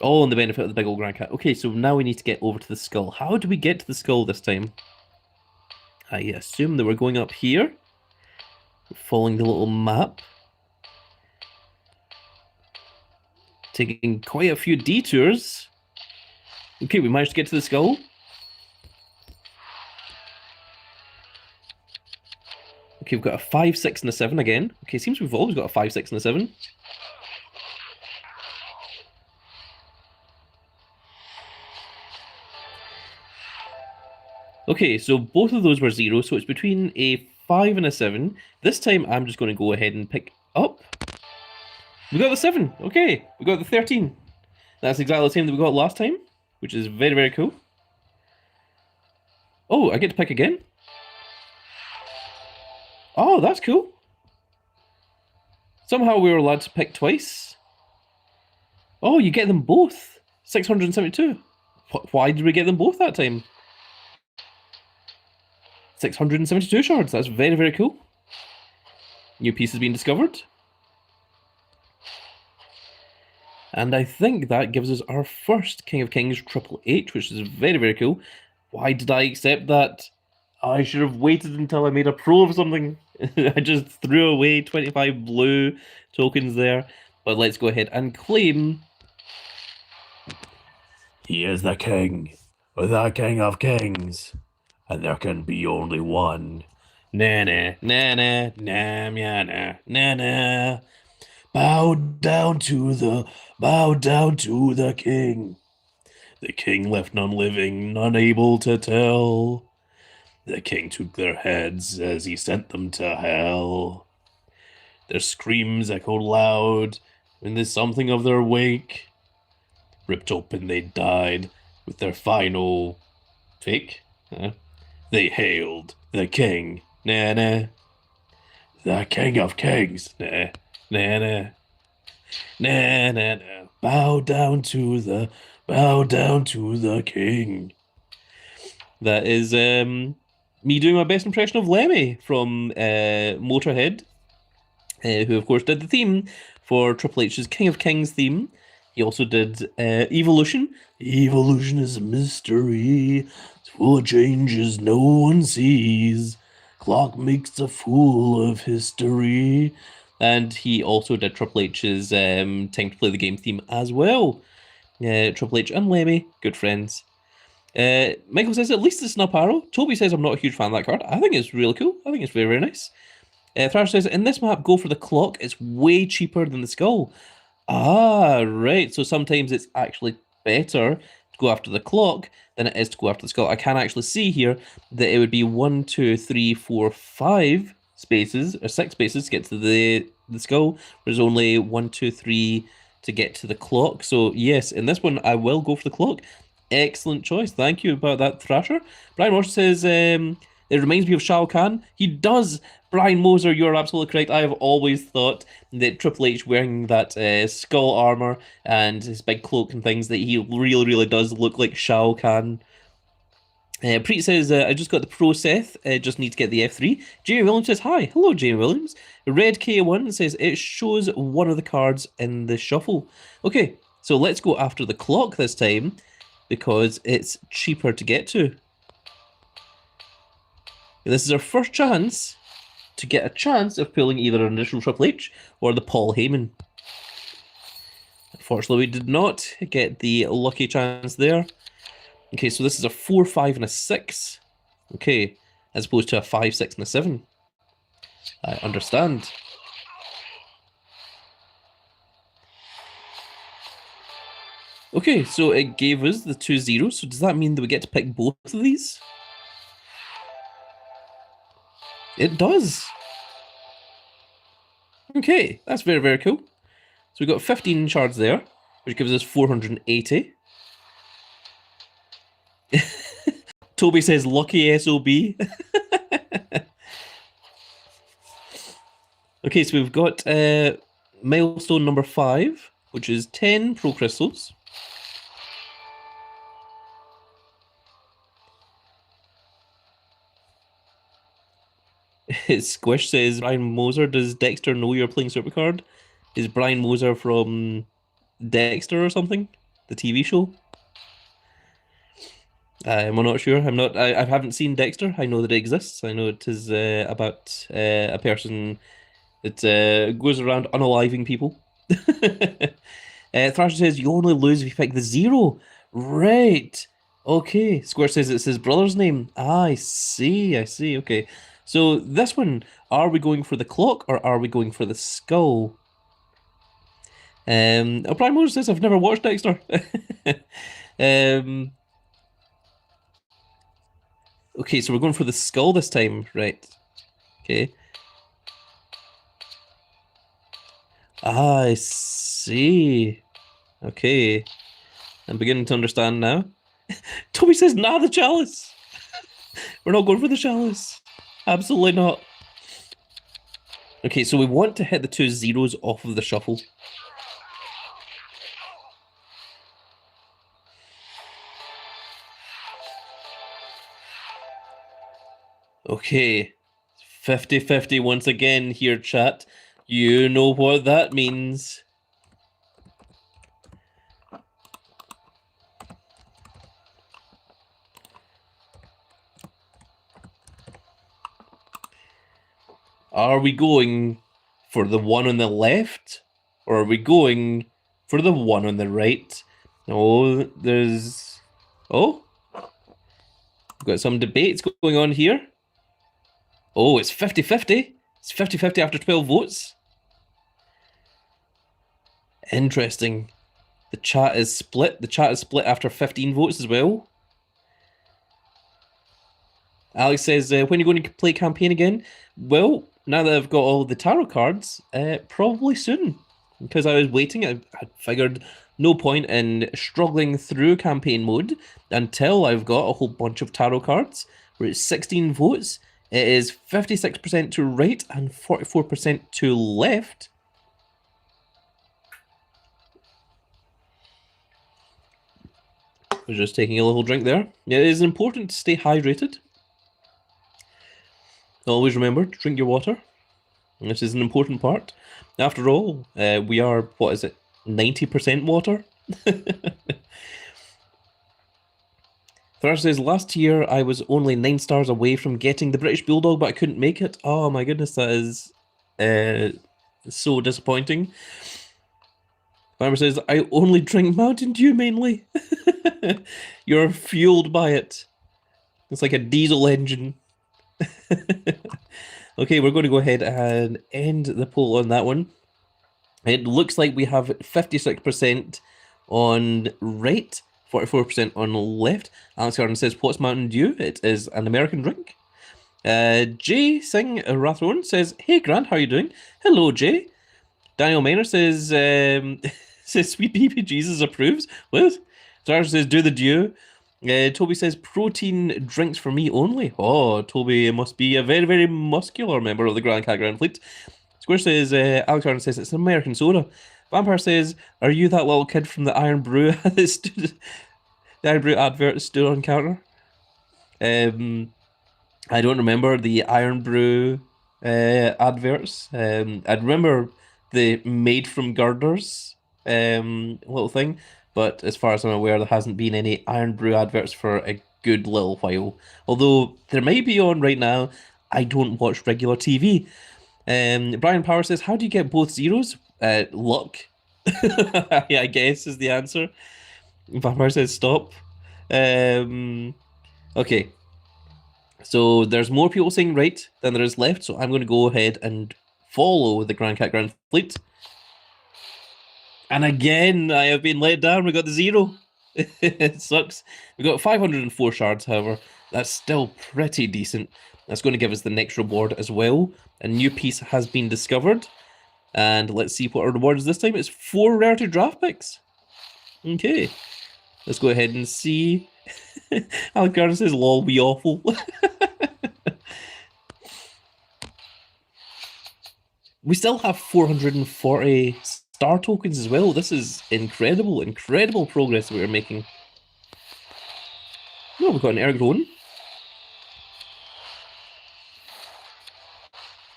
all in the benefit of the big old Grand Cat. Okay, so now we need to get over to the skull. How do we get to the skull this time? I assume that we're going up here, following the little map, taking quite a few detours. Okay, we managed to get to the skull. Okay, we've got a 5, 6, and a 7 again. Okay, seems we've always got a 5, 6, and a 7. Okay, so both of those were 0, so it's between a 5 and a 7. This time I'm just going to go ahead and pick up. We got the 7. Okay, we got the 13. That's exactly the same that we got last time, which is very, very cool. Oh, I get to pick again? Oh, that's cool. Somehow we were allowed to pick twice. Oh, you get them both. 672. Why did we get them both that time? 672 shards. That's very, very cool. New piece has been discovered. And I think that gives us our first King of Kings Triple H, which is very, very cool. Why did I accept that? I should have waited until I made a pro of something. I just threw away 25 blue tokens there. But let's go ahead and claim. He is the king, the King of Kings, and there can be only one. Na-na, na-na, na-na, na-na. Bow down to the king. The king left none living, none able to tell. The king took their heads as he sent them to hell. Their screams echoed loud in the something of their wake. Ripped open they died with their final fake. They hailed the king, na-na. The King of Kings, na na na na. Bow down to the king. That is me doing my best impression of Lemmy from Motorhead, who of course did the theme for Triple H's King of Kings theme. He also did Evolution. Evolution is a mystery. It's full of changes no one sees. Clock makes a fool of history. And he also did Triple H's Time to Play the Game theme as well. Triple H and Lemmy, good friends. Michael says, at least it's an up arrow. Toby says, I'm not a huge fan of that card. I think it's really cool. I think it's very, very nice. Thrash says, in this map, go for the clock. It's way cheaper than the skull. Ah, right. So sometimes it's actually better to go after the clock than it is to go after the skull. I can actually see here that it would be 1, 2, 3, 4, 5 spaces, or 6 spaces to get to the skull. There's only 1, 2, 3 to get to the clock. So yes, in this one, I will go for the clock. Excellent choice. Thank you about that, Thrasher. Brian Ross says, it reminds me of Shao Kahn. He does. Brian Moser, you're absolutely correct. I have always thought that Triple H wearing that skull armor and his big cloak and things, that he really, really does look like Shao Kahn. Preet says, I just got the Pro Seth, just need to get the F3. Jamie Williams says, hi. Hello, Jamie Williams. Red K1 says, it shows one of the cards in the shuffle. Okay, so let's go after the clock this time, because it's cheaper to get to. This is our first chance to get a chance of pulling either an additional Triple H or the Paul Heyman. Unfortunately, we did not get the lucky chance there. Okay, so this is a 4, 5, and a 6. Okay, as opposed to a 5, 6, and a 7. I understand. Okay, so it gave us the 2 zeros. So does that mean that we get to pick both of these? It does. Okay, that's very, very cool. So we got 15 shards there, which gives us 480. Toby says lucky SOB. Okay, so we've got milestone number 5, which is 10 Pro Crystals. Squish says, Brian Moser, does Dexter know you're playing Supercard? Is Brian Moser from Dexter or something? The TV show? I'm not sure. I haven't seen Dexter. I know that it exists. I know it is about a person that goes around unaliving people. Thrasher says, you only lose if you pick the 0. Right. Okay. Square says it's his brother's name. Ah, I see. Okay. So this one, are we going for the clock or are we going for the skull? Prime says, I've never watched Dexter. Okay, so we're going for the skull this time, right? Okay. Ah, I see. Okay. I'm beginning to understand now. Toby says, nah, the chalice. We're not going for the chalice. Absolutely not. Okay, so we want to hit the 2 zeros off of the shuffle. Okay. 50-50 once again here, chat. You know what that means. Are we going for the one on the left? Or are we going for the one on the right? Oh, there's... Oh? We've got some debates going on here. Oh, it's 50-50. It's 50-50 after 12 votes. Interesting. The chat is split. The chat is split after 15 votes as well. Alex says, when are you going to play campaign again? Well, now that I've got all the tarot cards, probably soon. Because I was waiting, I figured no point in struggling through campaign mode until I've got a whole bunch of tarot cards. We're at 16 votes. It is 56% to right and 44% to left. We're just taking a little drink there. It is important to stay hydrated. Always remember to drink your water. This is an important part. After all, we are, what is it, 90% water? Thrash says, last year I was only 9 stars away from getting the British Bulldog, but I couldn't make it. Oh my goodness, that is so disappointing. Farmer says, I only drink Mountain Dew mainly. You're fueled by it. It's like a diesel engine. Okay, we're going to go ahead and end the poll on that one. It looks like we have 56% on right, 44% on left. Alex Garden says, what's Mountain Dew? It is an American drink. Jay Singh Rathron says, hey Grant, how are you doing? Hello, Jay. Daniel Maynor says, says Sweet Baby Jesus approves. What? Sarge says, do the Dew. Toby says, protein drinks for me only. Oh, Toby must be a very, very muscular member of the Grand Cat Grand Fleet. Squish says, Alex Arden says, it's an American soda. Vampire says, are you that little kid from the Iron Brew the Iron Brew advert stood on counter? I don't remember the Iron Brew adverts. I'd remember the made from girders little thing, but as far as I'm aware, there hasn't been any Iron Brew adverts for a good little while. Although there may be on right now. I don't watch regular TV. Brian Power says, how do you get both zeros? Luck. Yeah, I guess is the answer. Vampire says stop. Okay. So there's more people saying right than there is left, so I'm going to go ahead and follow the Grand Cat Grand Fleet. And again, I have been let down. We got the 0. It sucks. We got 504 shards, however. That's still pretty decent. That's going to give us the next reward as well. A new piece has been discovered. And let's see what our reward is this time. It's 4 rarity draft picks. Okay. Let's go ahead and see Alex Garden says, lol, we awful. We still have 440 star tokens as well. This is incredible, incredible progress we are making. Oh, we've got an Eric Rowan.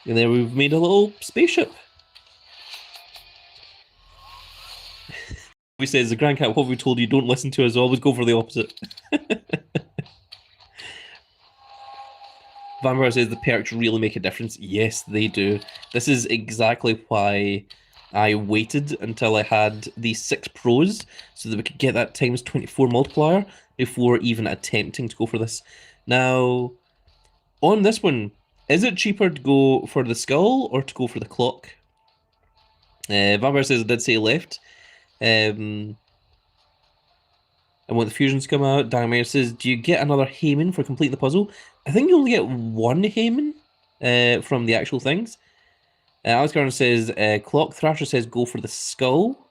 And then we've made a little spaceship. He says, the Grand Cat, what have we told you? Don't listen to us, always go for the opposite. Vampire says the perks really make a difference. Yes, they do. This is exactly why I waited until I had the 6 pros so that we could get that times 24 multiplier before even attempting to go for this. Now, on this one, is it cheaper to go for the skull or to go for the clock? Vampire says I did say left. And when the fusions come out, Dagmar says, do you get another Heyman for completing the puzzle? I think you only get one Heyman from the actual things. Alex Garner says, clock. Thrasher says, go for the skull.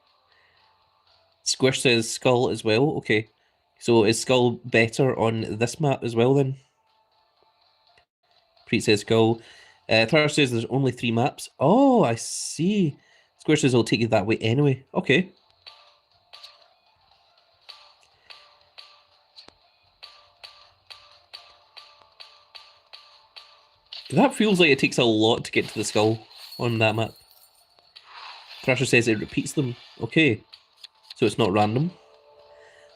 Squish says skull as well. Okay. So is skull better on this map as well then? Preet says skull. Thrasher says there's only 3 maps. Oh, I see. Squish says I'll take you that way anyway. Okay. That feels like it takes a lot to get to the skull on that map. Thrasher says it repeats them. Okay. So it's not random.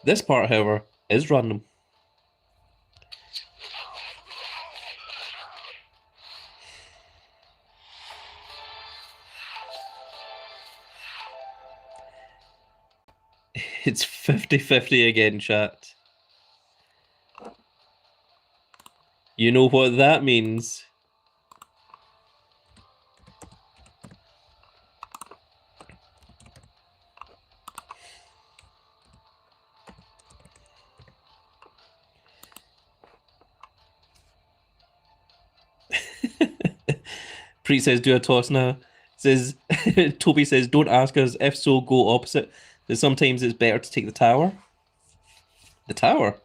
This part, however, is random. It's 50-50 again, chat. You know what that means. Preet says, do a toss now. Says Toby says, don't ask us. If so, go opposite. Because sometimes it's better to take the tower. The tower?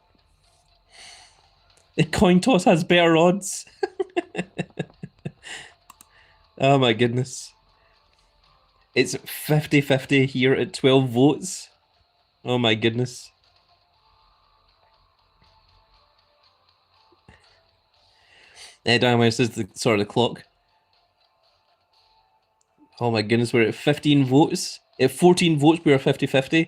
The coin toss has better odds. Oh my goodness. It's 50-50 here at 12 votes. Oh my goodness. Dynamite says the clock. Oh my goodness, we're at 15 votes. At 14 votes, we are 50-50.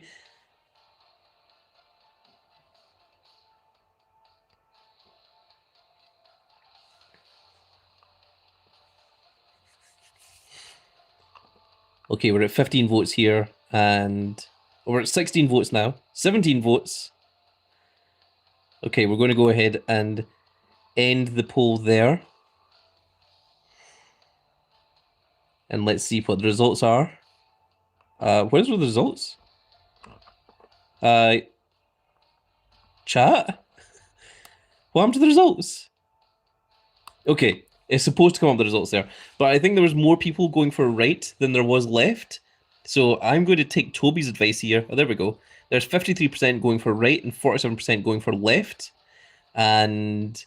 Okay, we're at 15 votes here, and we're at 16 votes now. 17 votes. Okay, we're going to go ahead and end the poll there. And let's see what the results are. Where's the results? Chat? What happened to the results? Okay, it's supposed to come up with the results there. But I think there was more people going for right than there was left. So I'm going to take Toby's advice here. Oh, there we go. There's 53% going for right and 47% going for left. And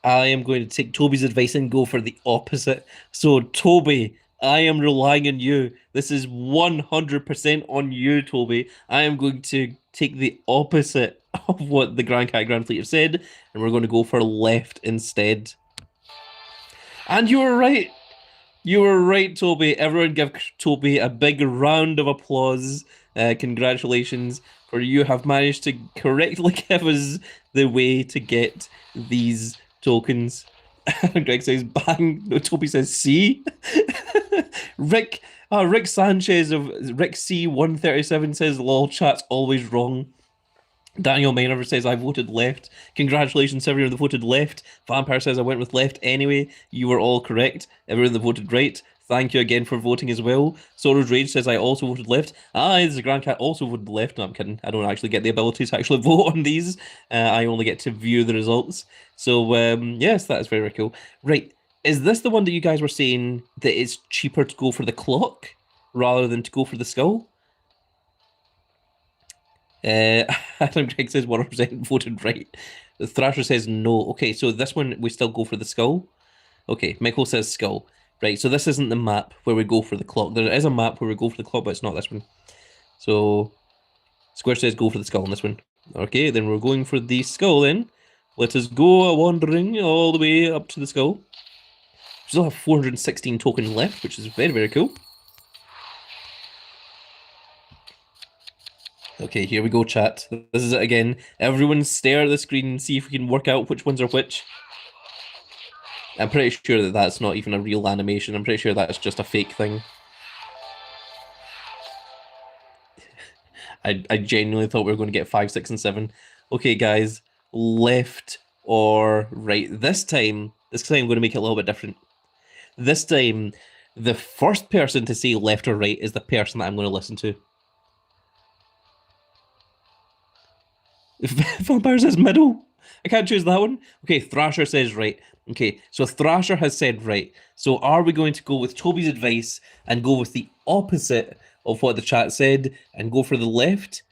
I am going to take Toby's advice and go for the opposite. So, Toby, I am relying on you. This is 100% on you, Toby. I am going to take the opposite of what the Grand Cat Grand Fleet have said, and we're going to go for left instead. And you were right. You were right, Toby. Everyone give Toby a big round of applause. Congratulations, for you have managed to correctly give us the way to get these tokens. Greg says bang. No, Toby says C. Rick Sanchez of Rick C137 says lol, chat's always wrong. Daniel Maynard says I voted left. Congratulations, everyone that voted left. Vampire says I went with left anyway. You were all correct. Everyone that voted right, thank you again for voting as well. Sorrow's Rage says I also voted left. This is Grand Cat also voted left. No, I'm kidding. I don't actually get the ability to actually vote on these. I only get to view the results. So yes, that is very, very cool. Right, is this the one that you guys were saying that it's cheaper to go for the clock rather than to go for the skull? Adam Gregg says 100% voted right. Thrasher says no. Okay, so this one we still go for the skull. Okay, Michael says skull. Right, so this isn't the map where we go for the clock. There is a map where we go for the clock, but it's not this one. So Square says go for the skull on this one. Okay, then we're going for the skull then. Let us go wandering all the way up to the skull. We still have 416 tokens left, which is very, very cool. Okay, here we go, chat. This is it again. Everyone stare at the screen and see if we can work out which ones are which. I'm pretty sure that that's not even a real animation. I'm pretty sure that's just a fake thing. I genuinely thought we were going to get 5, 6, and 7. Okay, guys, left or right. This time I'm going to make it a little bit different. This time, the first person to say left or right is the person that I'm going to listen to. Vampire says middle. I can't choose that one. Okay, Thrasher says right. Okay, so Thrasher has said right. So are we going to go with Toby's advice and go with the opposite of what the chat said and go for the left?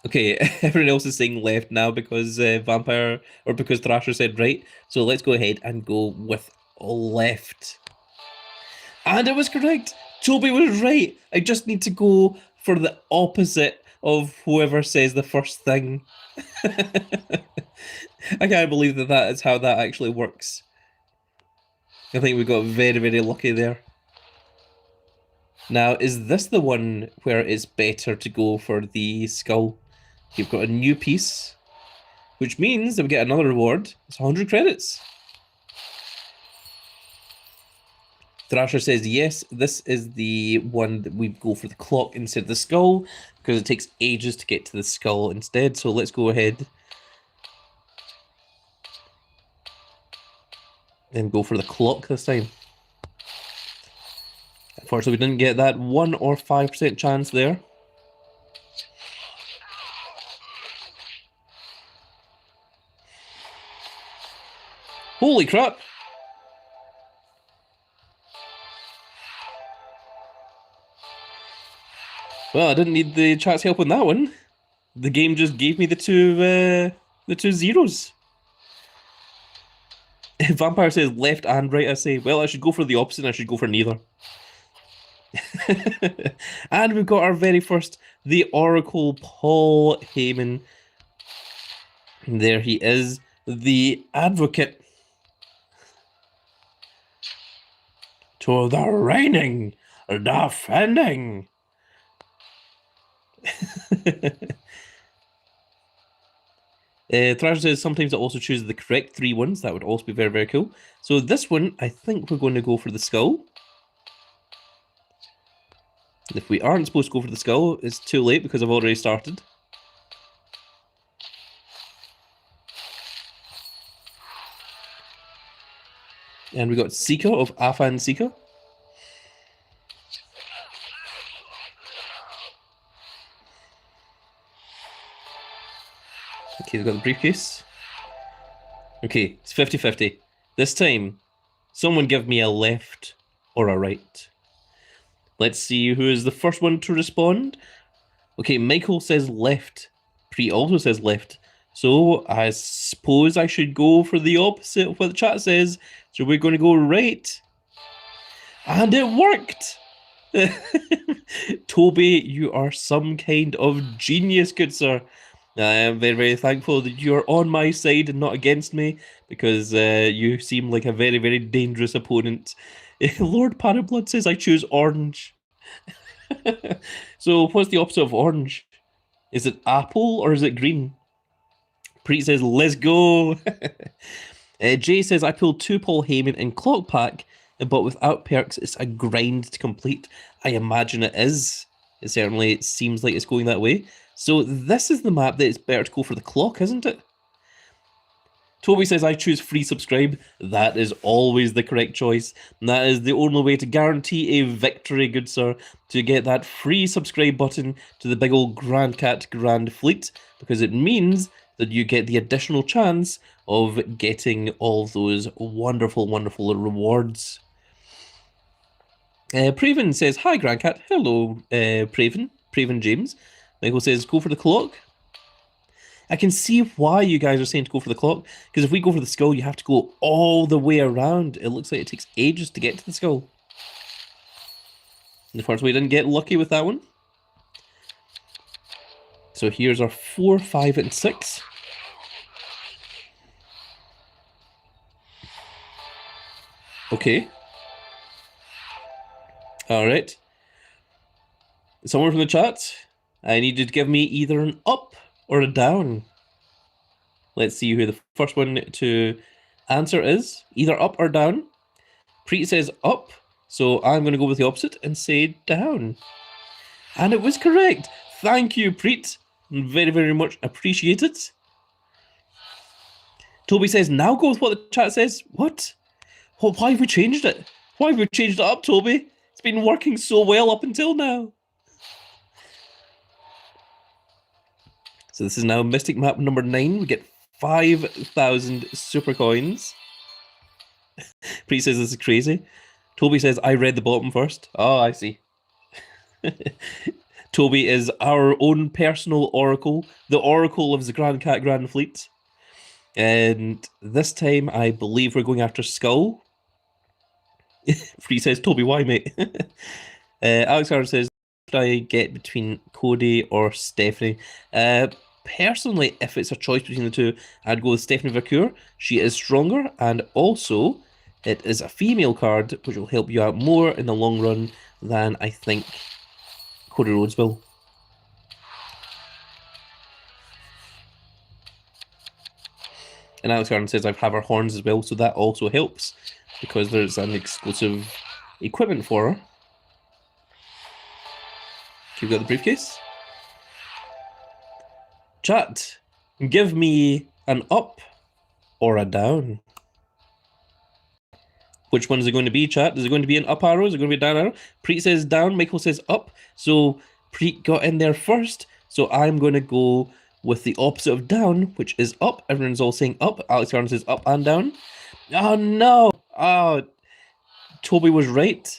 Okay, everyone else is saying left now because Vampire or because Thrasher said right. So let's go ahead and go with left. And it was correct. Toby was right. I just need to go for the opposite of whoever says the first thing. I can't believe that that is how that actually works. I think we got very, very lucky there. Now, is this the one where it's better to go for the skull? You've got a new piece, which means that we get another reward. It's 100 credits. Thrasher says yes, this is the one that we go for the clock instead of the skull, because it takes ages to get to the skull instead. So let's go ahead and go for the clock this time. Unfortunately, we didn't get that 1 or 5% chance there. Holy crap! Well, I didn't need the chat's help on that one. The game just gave me the two zeros. Vampire says left and right. I say, well, I should go for the opposite. I should go for neither. And we've got our very first, the Oracle Paul Heyman. And there he is, the advocate. To the reigning, defending. Thrasher says sometimes it also chooses the correct 3 ones. That would also be very, very cool. So this one, I think we're going to go for the skull. If we aren't supposed to go for the skull, it's too late because I've already started. And we got Seeker of Afan Seeker. Okay, we've got the briefcase. Okay, it's 50-50. This time, someone give me a left or a right. Let's see who is the first one to respond. Okay, Michael says left. Pre also says left. So I suppose I should go for the opposite of what the chat says. So we're going to go right. And it worked! Toby, you are some kind of genius, good sir. I am very, very thankful that you're on my side and not against me, because you seem like a very, very dangerous opponent. Lord Parablood says I choose orange. So what's the opposite of orange? Is it apple or is it green? Preet says, let's go. Jay says, I pulled 2 Paul Heyman in Clock Pack, but without perks, it's a grind to complete. I imagine it is. It certainly seems like it's going that way. So this is the map that it's better to go for the clock, isn't it? Toby says, I choose free subscribe. That is always the correct choice. And that is the only way to guarantee a victory, good sir, to get that free subscribe button to the big old Grand Cat Grand Fleet, because it means that you get the additional chance of getting all those wonderful, wonderful rewards. Praven says, hi, Grand Cat. Hello, Praven James. Michael says, go for the clock. I can see why you guys are saying to go for the clock, because if we go for the skull, you have to go all the way around. It looks like it takes ages to get to the skull. Unfortunately, we didn't get lucky with that one. So here's our 4, 5, and 6. Okay. Alright. Someone from the chat, I need you to give me either an up or a down. Let's see who the first one to answer is. Either up or down. Preet says up, so I'm going to go with the opposite and say down. And it was correct. Thank you, Preet. Very, very much appreciated. Toby says, now go with what the chat says. What? Well, why have we changed it? Why have we changed it up, Toby? It's been working so well up until now. So this is now Mystic Map number 9. We get 5,000 super coins. Preet says this is crazy. Toby says, I read the bottom first. Oh, I see. Toby is our own personal oracle, the oracle of the Grand Cat Grand Fleet. And this time, I believe we're going after Skull. Free says, Toby, why, mate? Alexander says, should I get between Cody or Stephanie? Personally, if it's a choice between the two, I'd go with Stephanie Vacour. She is stronger, and also, it is a female card, which will help you out more in the long run than I think Cody Rhodes will. And Alex Garden says I have her horns as well, so that also helps because there's an exclusive equipment for her. You've got the briefcase. Chat, give me an up or a down. Which one is it going to be, chat? Is it going to be an up arrow? Is it going to be a down arrow? Preet says down, Michael says up. So Preet got in there first. So I'm going to go with the opposite of down, which is up. Everyone's all saying up. Alex Garden says up and down. Oh, no. Oh, Toby was right.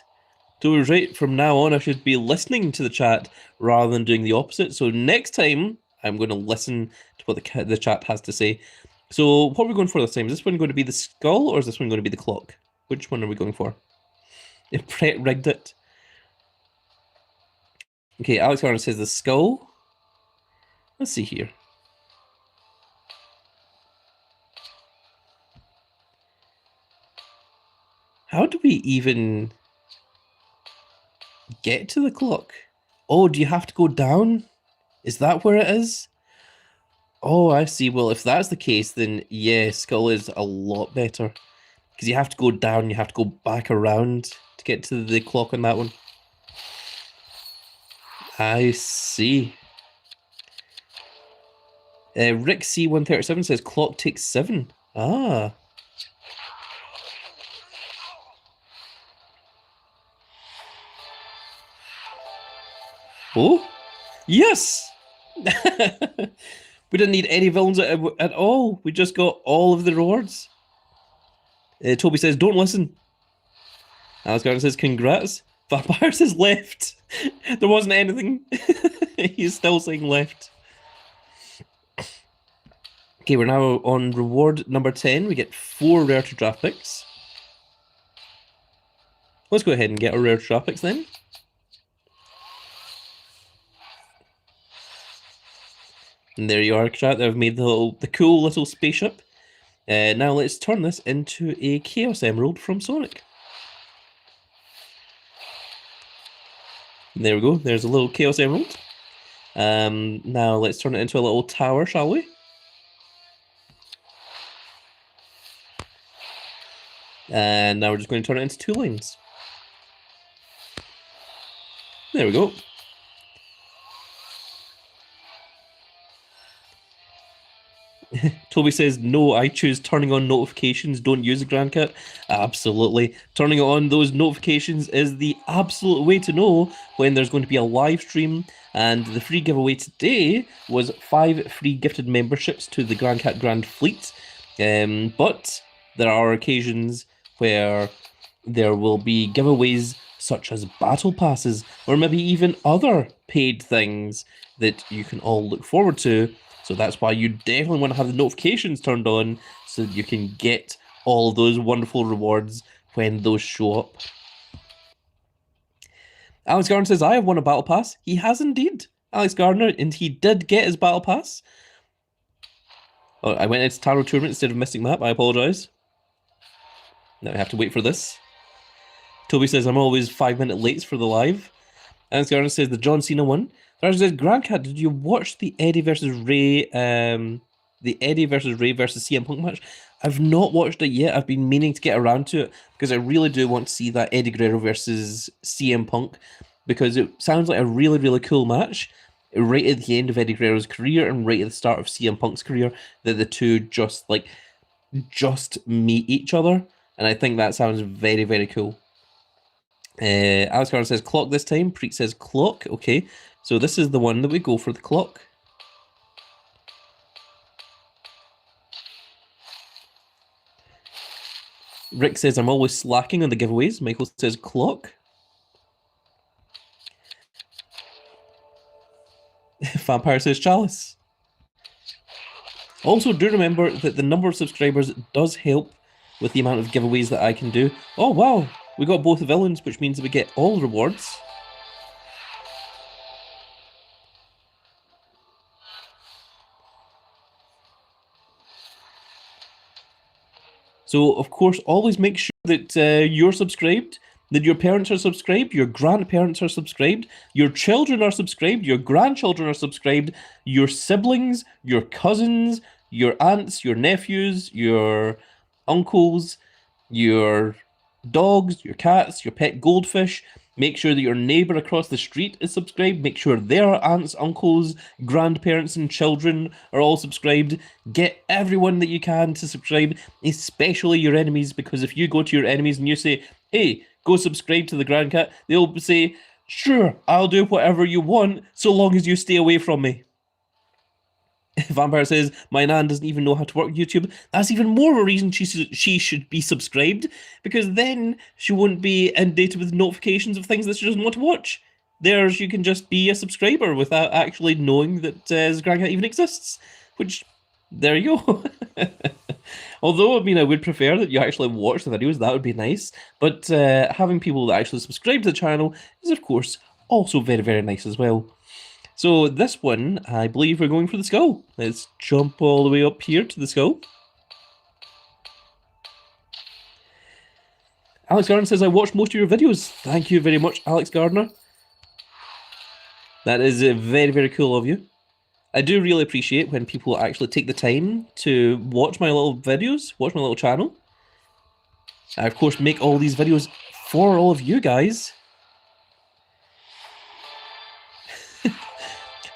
Toby was right. From now on, I should be listening to the chat rather than doing the opposite. So next time, I'm going to listen to what the chat has to say. So what are we going for this time? Is this one going to be the skull or is this one going to be the clock? Which one are we going for? If Brett rigged it. Okay, Alex Garner says the skull. Let's see here. How do we even get to the clock? Oh, do you have to go down? Is that where it is? Oh, I see. Well, if that's the case, then yeah, skull is a lot better. Because you have to go down, you have to go back around to get to the clock on that one. I see. Rick C137 says clock takes 7. Ah. Oh, yes! We didn't need any villains at all. We just got all of the rewards. Toby says, don't listen. Alex Garden says, congrats. Vampire says left. There wasn't anything. He's still saying left. Okay, we're now on reward number 10. We get 4 rare to draft picks. Let's go ahead and get our rare to draft picks then. And there you are, chat. I've made the cool little spaceship. Now let's turn this into a Chaos Emerald from Sonic. There we go. There's a little Chaos Emerald. Now let's turn it into a little tower, shall we? And now we're just going to turn it into 2 lines. There we go. Toby says, no, I choose turning on notifications. Don't use the Grand Cat. Absolutely. Turning on those notifications is the absolute way to know when there's going to be a live stream. And the free giveaway today was 5 free gifted memberships to the Grand Cat Grand Fleet. But there are occasions where there will be giveaways such as battle passes, or maybe even other paid things that you can all look forward to. So that's why you definitely want to have the notifications turned on so that you can get all those wonderful rewards when those show up. Alex Gardner says, I have won a battle pass. He has indeed, Alex Gardner, and he did get his battle pass. Oh, I went into Tarot Tournament instead of missing that. I apologise. Now I have to wait for this. Toby says, I'm always 5 minutes late for the live. Alex Gardner says, the John Cena one. Thrasher says, Grand Cat, did you watch the Eddie versus Ray, versus CM Punk match? I've not watched it yet. I've been meaning to get around to it because I really do want to see that Eddie Guerrero versus CM Punk because it sounds like a really, really cool match. Right at the end of Eddie Guerrero's career and right at the start of CM Punk's career, that the two just meet each other, and I think that sounds very, very cool. Alex Carter says clock this time. Preet says clock. Okay, so this is the one that we go for the clock. Rick says I'm always slacking on the giveaways. Michael says clock. Vampire says chalice. Also, do remember that the number of subscribers does help with the amount of giveaways that I can do. Oh, wow. We got both villains, which means that we get all rewards. So, of course, always make sure that you're subscribed, that your parents are subscribed, your grandparents are subscribed, your children are subscribed, your grandchildren are subscribed, your siblings, your cousins, your aunts, your nephews, your uncles, your dogs, your cats, your pet goldfish. Make sure that your neighbor across the street is subscribed. Make sure their aunts, uncles, grandparents, and children are all subscribed. Get everyone that you can to subscribe, especially your enemies, because if you go to your enemies and you say, hey, go subscribe to the Grand Cat, they'll say, sure, I'll do whatever you want, so long as you stay away from me. Vampire says, my nan doesn't even know how to work YouTube. That's even more of a reason she should be subscribed, because then she won't be inundated with notifications of things that she doesn't want to watch. There's, you can just be a subscriber without actually knowing that Grand Cat even exists, which, there you go. Although, I mean, I would prefer that you actually watch the videos, that would be nice, but having people that actually subscribe to the channel is, of course, also very, very nice as well. So this one, I believe we're going for the skull. Let's jump all the way up here to the skull. Alex Gardner says, I watched most of your videos. Thank you very much, Alex Gardner. That is very, very cool of you. I do really appreciate when people actually take the time to watch my little videos, watch my little channel. I, of course, make all these videos for all of you guys.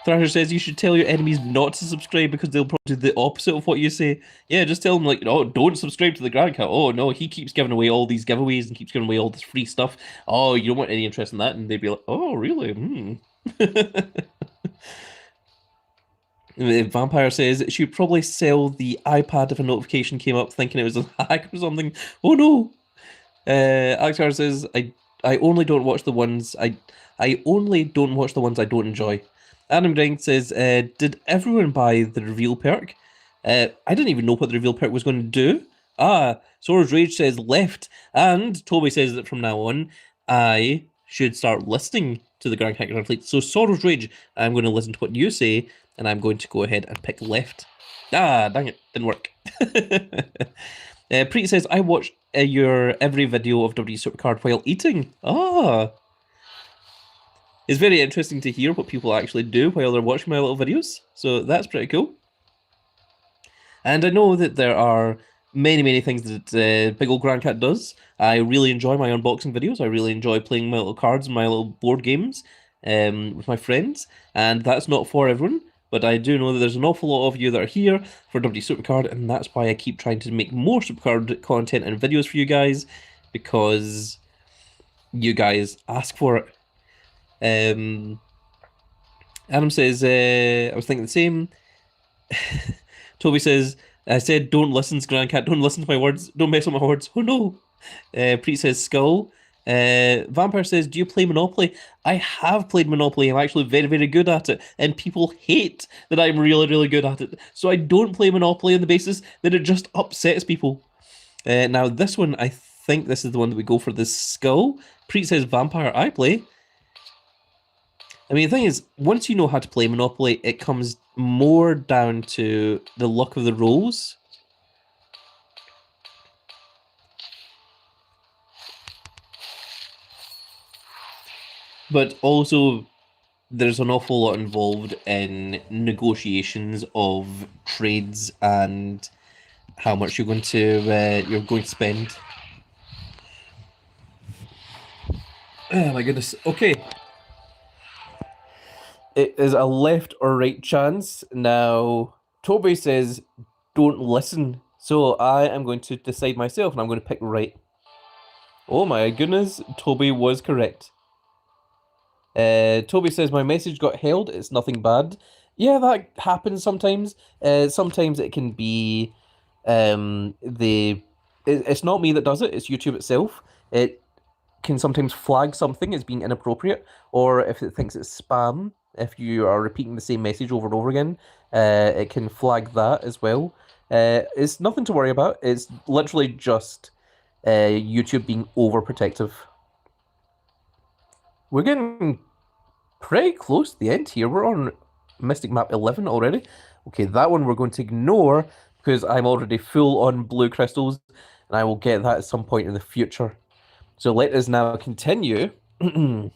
Thrasher says you should tell your enemies not to subscribe because they'll probably do the opposite of what you say. Yeah, just tell them, like, oh, don't subscribe to the Grand Cat. Oh, no, he keeps giving away all these giveaways and keeps giving away all this free stuff. Oh, you don't want any interest in that? And they'd be like, oh, really? The Vampire says she'd probably sell the iPad if a notification came up thinking it was a hack or something. Oh, no. Alex Carter says, I only don't watch the ones I only don't watch the ones I don't enjoy. Adam Grant says, did everyone buy the reveal perk? I didn't even know what the reveal perk was going to do. Sora's Rage says left. And Toby says that from now on, I should start listening to the Grand Cat Fleet. So Sora's Rage, I'm going to listen to what you say, and I'm going to go ahead and pick left. Dang it, didn't work. Preet says, I watch your every video of WWE Supercard while eating. It's very interesting to hear what people actually do while they're watching my little videos, so that's pretty cool. And I know that there are many, many things that Big Ol' Grand Cat does. I really enjoy my unboxing videos. I really enjoy playing my little cards and my little board games with my friends, and that's not for everyone, but I do know that there's an awful lot of you that are here for WWE Supercard, and that's why I keep trying to make more Supercard content and videos for you guys, because you guys ask for it. Adam says, I was thinking the same. Toby says, I said, don't listen to Grand Cat, don't listen to my words, don't mess with my words. Oh no. Preet says skull. Vampire says, "Do you play Monopoly?" I have played Monopoly. I'm actually very, very good at it, and people hate that I'm really, really good at it. So I don't play Monopoly on the basis that it just upsets people. Now this one, I think this is the one that we go for the skull. Preet says, "Vampire, I play." I mean, the thing is, once you know how to play Monopoly, it comes more down to the luck of the rolls. But also, there's an awful lot involved in negotiations of trades and how much you're going to spend. Oh my goodness. Okay. It is a left or right chance. Now, Toby says, "Don't listen." So I am going to decide myself and I'm going to pick right. Oh my goodness, Toby was correct. Toby says, "My message got held. It's nothing bad." Yeah, that happens sometimes. Sometimes it can be it's not me that does it, it's YouTube itself. It can sometimes flag something as being inappropriate, or if it thinks it's spam, if you are repeating the same message over and over again, it can flag that as well. It's nothing to worry about. It's literally just YouTube being overprotective. We're getting pretty close to the end here. We're on Mystic Map 11 already. Okay, that one we're going to ignore because I'm already full on blue crystals, and I will get that at some point in the future. So let us now continue. Preet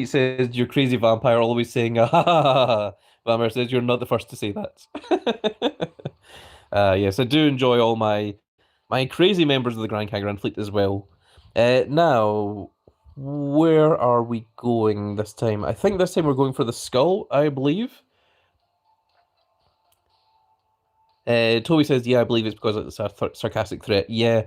says, "You're crazy vampire," always saying, "Ah, ha, ha, ha, ha." Vampire says, "You're not the first to say that." Yes, I do enjoy all my crazy members of the Grand Kangaroo fleet as well. Now, where are we going this time? I think this time we're going for the skull, I believe. Toby says, "Yeah, I believe it's because it's a sarcastic threat." Yeah,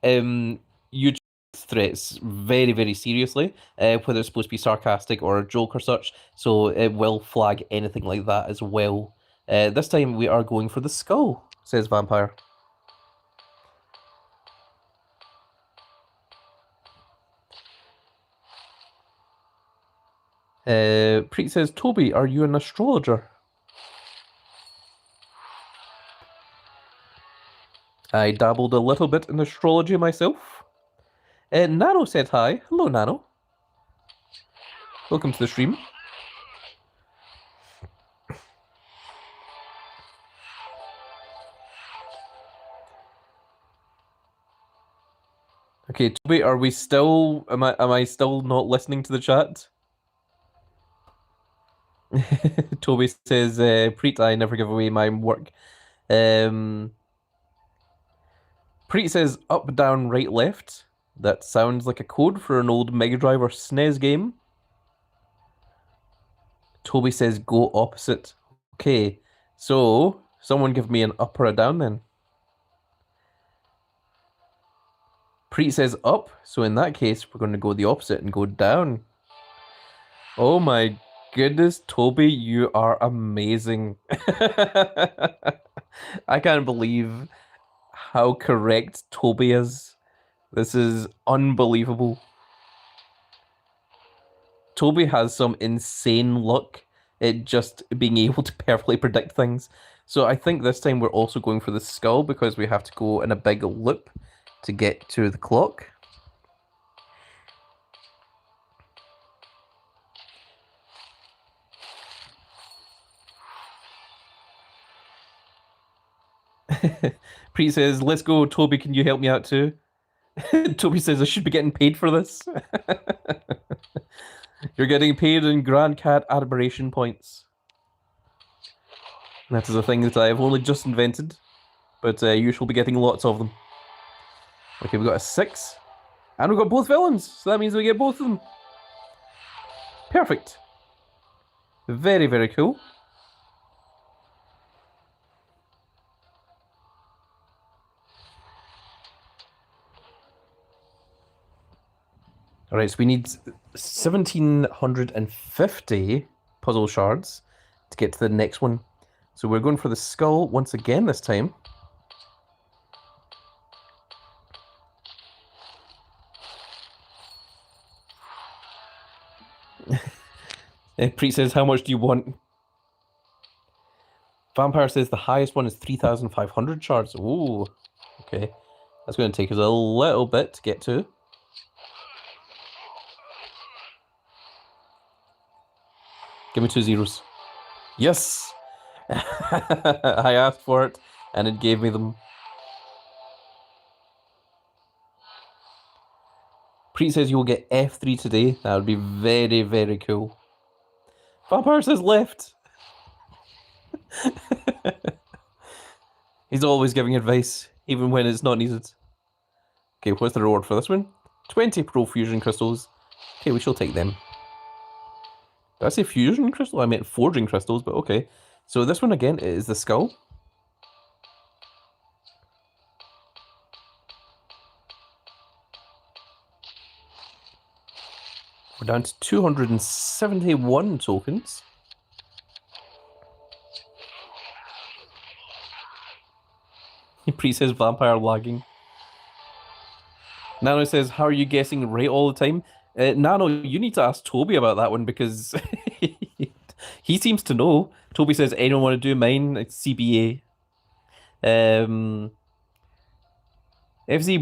YouTube threats very, very seriously, whether it's supposed to be sarcastic or a joke or such. So it will flag anything like that as well. This time we are going for the skull, says Vampire. Preet says, "Toby, are you an astrologer?" I dabbled a little bit in astrology myself. Nano said hi. Hello, Nano. Welcome to the stream. Okay, Toby, are we still am I still not listening to the chat? Toby says, Preet, I never give away my work. Preet says up, down, right, left. That sounds like a code for an old Mega Drive or SNES game. Toby says go opposite. Okay, so someone give me an up or a down then. Preet says up, so in that case, we're going to go the opposite and go down. Oh my goodness, Toby, you are amazing. I can't believe how correct Toby is. This is unbelievable. Toby has some insane luck at just being able to perfectly predict things. So I think this time we're also going for the skull because we have to go in a big loop to get to the clock. Preet says, "Let's go, Toby, can you help me out too?" Toby says, "I should be getting paid for this." You're getting paid in Grand Cat Admiration points. That is a thing that I have only just invented, but you shall be getting lots of them. Okay, we got a 6. And we've got both villains, so that means we get both of them. Perfect. Very, very cool. Alright, so we need 1,750 puzzle shards to get to the next one. So we're going for the skull once again this time. Preet says, how much do you want? Vampire says the highest one is 3,500 shards. Ooh, okay. That's going to take us a little bit to get to. Give me 2 zeros. Yes! I asked for it, and it gave me them. Preet says you will get F3 today. That would be very, very cool. Vampire says left. He's always giving advice, even when it's not needed. Okay, what's the reward for this one? 20 Pro Fusion Crystals. Okay, we shall take them. Did I say Fusion Crystal? I meant Forging Crystals, but okay. So this one again is the skull. We're down to 271 tokens. Pre says vampire lagging. Nano says, how are you guessing right all the time? Nano, you need to ask Toby about that one because he seems to know. Toby says, anyone want to do mine? It's CBA. FZ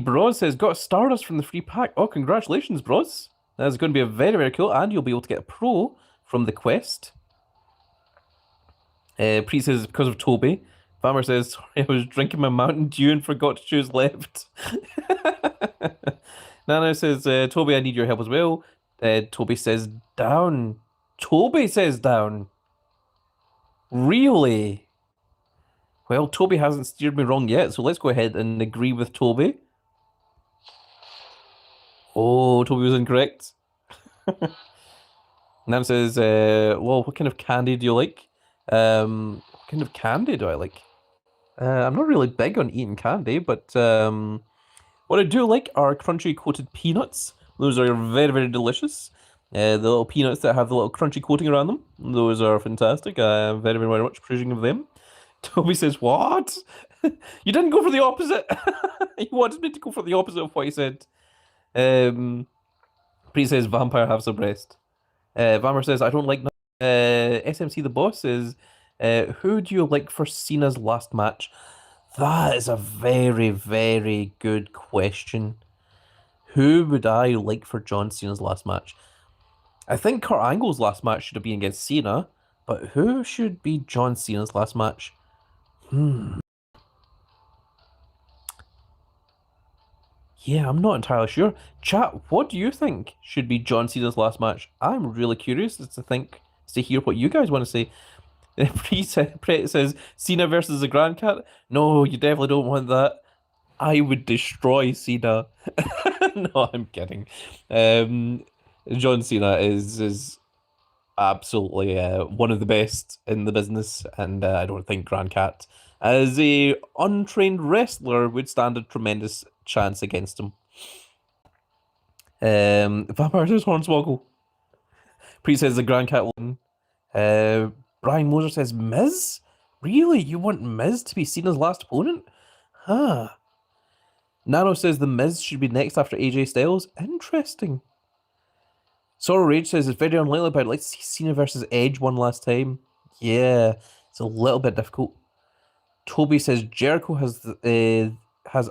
Bros says, got Stardust from the free pack. Oh, congratulations, Bros. That's going to be a very, very cool. And you'll be able to get a pro from the quest. Pre says, because of Toby. Farmer says, sorry, I was drinking my Mountain Dew and forgot to choose left. Nana says, Toby, I need your help as well. Toby says, down. Toby says down. Really? Well, Toby hasn't steered me wrong yet, so let's go ahead and agree with Toby. Oh, Toby was incorrect. Nana says, well, what kind of candy do you like? What kind of candy do I like? I'm not really big on eating candy, but what I do like are crunchy coated peanuts. Those are very, very delicious. The little peanuts that have the little crunchy coating around them. Those are fantastic. I'm very, very, very much appreciative of them. Toby says, what? You didn't go for the opposite. You wanted me to go for the opposite of what he said. Pre says, vampire have some breast. Vampire says, I don't like SMC the boss says, who do you like for Cena's last match? That is a very, very good question. Who would I like for John Cena's last match? I think Kurt Angle's last match should have been against Cena, but who should be John Cena's last match? Yeah, I'm not entirely sure. Chat, what do you think should be John Cena's last match? I'm really curious to hear what you guys want to say. Pre says Cena versus the Grand Cat. No, you definitely don't want that. I would destroy Cena. No, I'm kidding. John Cena is absolutely one of the best in the business, and I don't think Grand Cat, as a untrained wrestler, would stand a tremendous chance against him. Vampire says Hornswoggle. Pre says the Grand Cat won. Brian Moser says Miz? Really? You want Miz to be Cena's last opponent? Huh. Nano says the Miz should be next after AJ Styles. Interesting. Sorrow Rage says it's very unlikely, but I'd like to see Cena versus Edge one last time. Yeah, it's a little bit difficult. Toby says Jericho is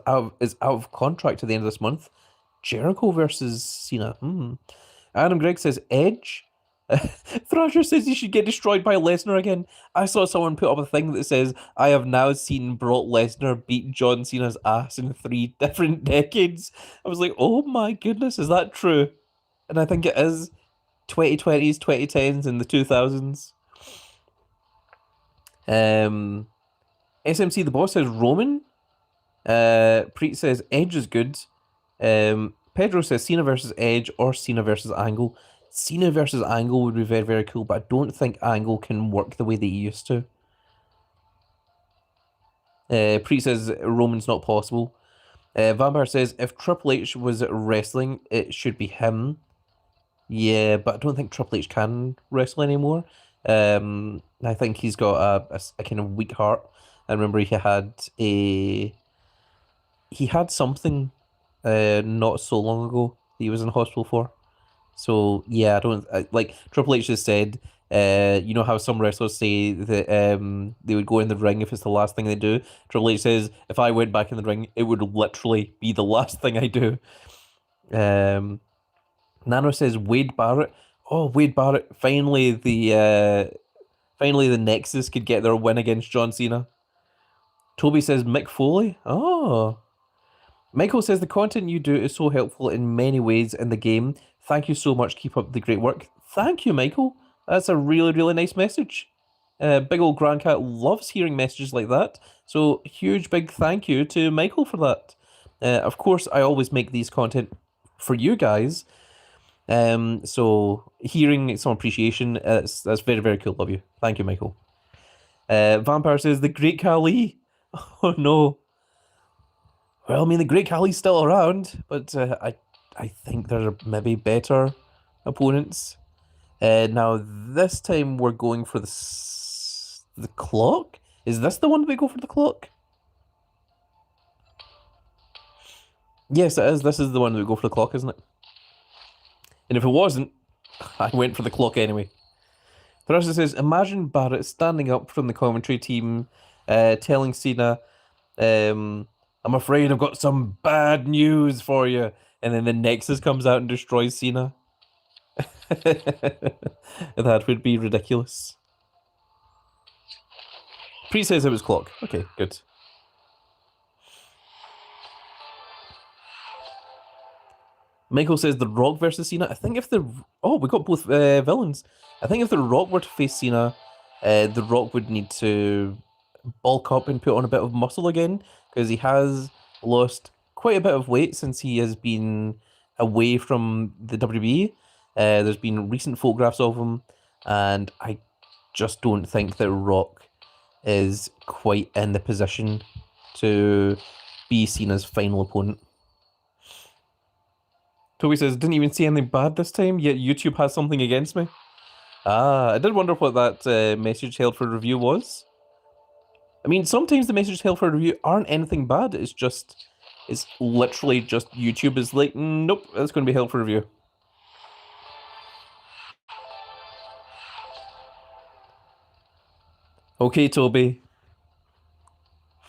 out of contract at the end of this month. Jericho versus Cena. Adam Gregg says Edge. Thrasher says he should get destroyed by Lesnar again. I saw someone put up a thing that says, I have now seen Brock Lesnar beat John Cena's ass in 3 different decades. I was like, oh my goodness, is that true? And I think it is. 2020s, 2010s, and the 2000s. SMC the boss says Roman. Preet says Edge is good. Pedro says Cena versus Edge or Cena versus Angle. Cena versus Angle would be very, very cool, but I don't think Angle can work the way that he used to. Preet says Roman's not possible. Vampire says if Triple H was wrestling, it should be him. Yeah, but I don't think Triple H can wrestle anymore. I think he's got a kind of weak heart. I remember he had something not so long ago he was in hospital for. So yeah, like Triple H has said. You know how some wrestlers say that they would go in the ring if it's the last thing they do. Triple H says if I went back in the ring, it would literally be the last thing I do. Um, Nano says Wade Barrett. Oh, Wade Barrett! Finally the Nexus could get their win against John Cena. Toby says Mick Foley. Oh. Michael says the content you do is so helpful in many ways in the game. Thank you so much. Keep up the great work. Thank you, Michael. That's a really, really nice message. Big old Grandcat loves hearing messages like that. So huge, big thank you to Michael for that. Of course, I always make these content for you guys. So hearing some appreciation, that's very, very cool of you. Thank you, Michael. Vampire says the Great Khali. Oh no. Well, I mean, the Great Khali's still around, but I think there are maybe better opponents. Now, this time we're going for the clock? Is this the one we go for the clock? Yes, it is. This is the one we go for the clock, isn't it? And if it wasn't, I went for the clock anyway. Thrasher says, imagine Barrett standing up from the commentary team, telling Cena, I'm afraid I've got some bad news for you. And then the Nexus comes out and destroys Cena. That would be ridiculous. Pre says it was clock. Okay, good. Michael says The Rock versus Cena. I think if the... Oh, we got both villains. I think if The Rock were to face Cena, The Rock would need to bulk up and put on a bit of muscle again, because he has lost quite a bit of weight since he has been away from the WWE. There's been recent photographs of him, and I just don't think that Rock is quite in the position to be Cena's final opponent. Toby says, didn't even see anything bad this time, yet YouTube has something against me. Ah, I did wonder what that message held for review was. I mean, sometimes the messages held for review aren't anything bad. It's literally just YouTube is like, nope, that's going to be held for review. Okay, Toby.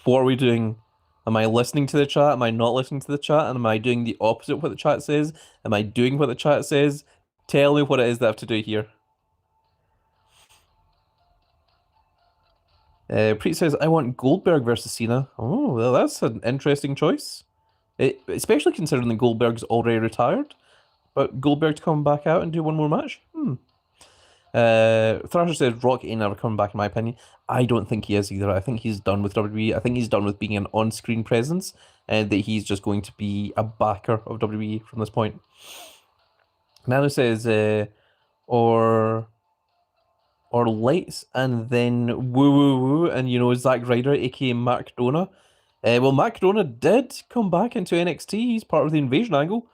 What are we doing? Am I listening to the chat? Am I not listening to the chat? And am I doing the opposite of what the chat says? Am I doing what the chat says? Tell me what it is that I have to do here. Preet says, I want Goldberg versus Cena. Oh, well, that's an interesting choice. Especially considering that Goldberg's already retired. But Goldberg to come back out and do one more match? Thrasher says, Rock ain't never coming back, in my opinion. I don't think he is either. I think he's done with WWE. I think he's done with being an on-screen presence, and that he's just going to be a backer of WWE from this point. Nano says, or lights and then woo woo woo, and you know, Zack Ryder, aka Mark Dona. Well, Mark Dona did come back into NXT. He's part of the Invasion angle.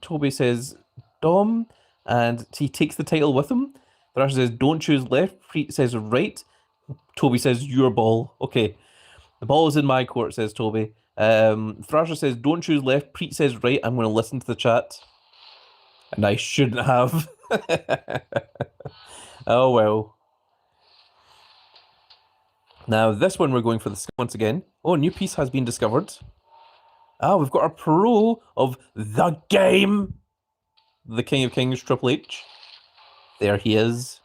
Toby says Dom, and he takes the title with him. Thrasher says don't choose left. Preet says right. Toby says your ball. Okay, the ball is in my court, says Toby. Thrasher says don't choose left. Preet says right. I'm going to listen to the chat, and I shouldn't have. Oh well. Now this one we're going for the once again. Oh, a new piece has been discovered. Ah, we've got our pro of the game. The King of Kings, Triple H. There he is.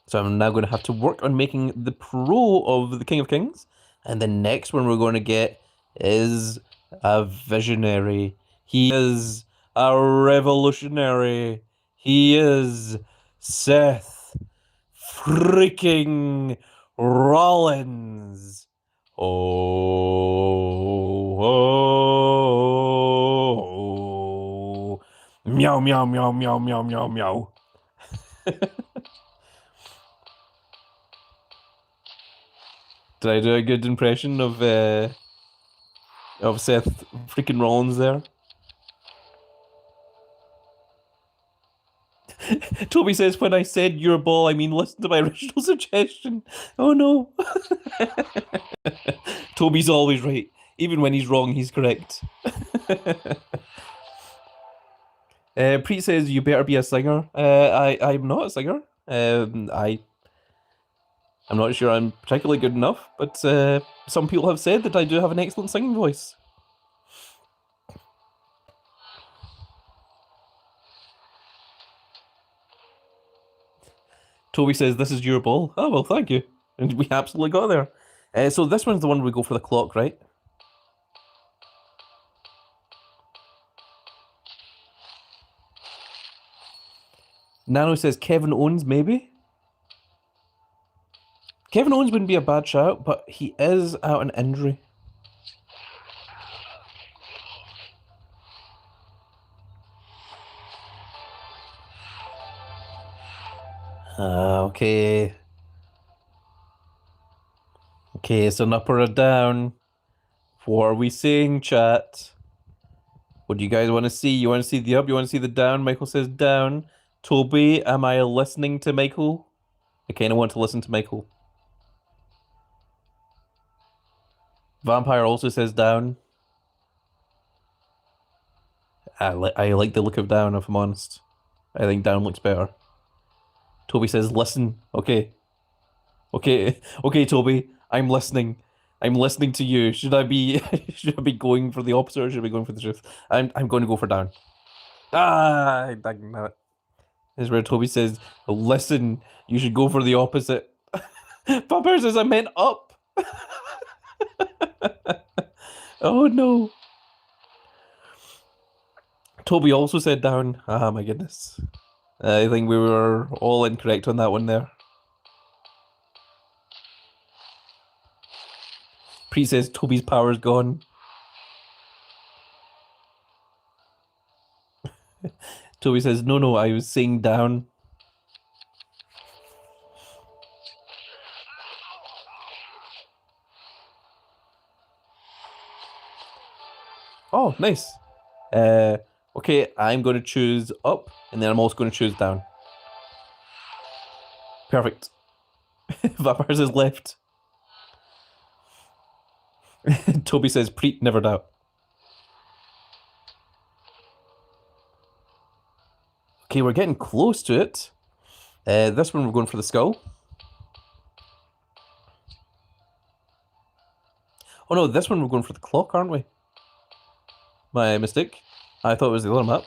So I'm now going to have to work on making the pro of the King of Kings. And the next one we're going to get is a visionary. He is a revolutionary. He is Seth freaking Rollins. Oh, oh, oh. Meow, meow, meow, meow, meow, meow, meow. Did I do a good impression of Seth freaking Rollins there? Toby says, when I said your ball, I mean listen to my original suggestion. Oh no. Toby's always right. Even when he's wrong, he's correct. Preet says you better be a singer. I'm not a singer. I'm not sure I'm particularly good enough, but some people have said that I do have an excellent singing voice. Toby says this is your ball. Oh well, thank you. And we absolutely got there. So this one's the one we go for the clock, right? Nano says Kevin Owens, maybe. Kevin Owens wouldn't be a bad shout, but he is out an injury. Okay. Okay, so an up or a down. What are we saying, chat? What do you guys want to see? You want to see the up? You want to see the down? Michael says down. Toby, am I listening to Michael? I kind of want to listen to Michael. Vampire also says down. I like the look of down, if I'm honest. I think down looks better. Toby says listen. Okay. Okay. Okay, Toby. I'm listening. I'm listening to you. Should I be should I be going for the opposite or should I be going for the truth? I'm going to go for down. Ah, dang it. This is where Toby says, listen, you should go for the opposite. Vampire says I meant up. Oh no. Toby also said down. Ah, my goodness. I think we were all incorrect on that one there. Pre says Toby's power's gone. Toby says, no, I was saying down. Oh, nice. Okay, I'm going to choose up, and then I'm also going to choose down. Perfect. Vampires is left. Toby says, Preet, never doubt. Okay, we're getting close to it. This one we're going for the skull. Oh no, this one we're going for the clock, aren't we? My mistake. I thought it was the other map.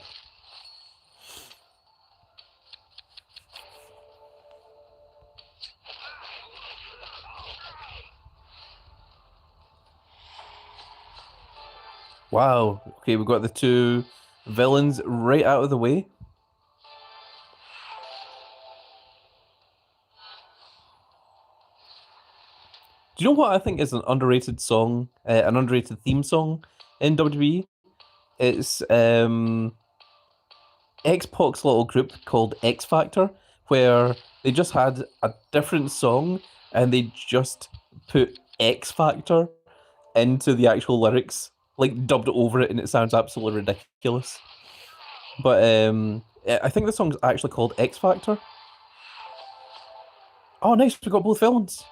Wow. Okay, we've got the two villains right out of the way. Do you know what I think is an underrated song, an underrated theme song in WWE? It's X-Pac's little group called X Factor, where they just had a different song and they just put X Factor into the actual lyrics, like dubbed over it, and it sounds absolutely ridiculous. But I think the song's actually called X Factor. Oh, nice, we got both villains.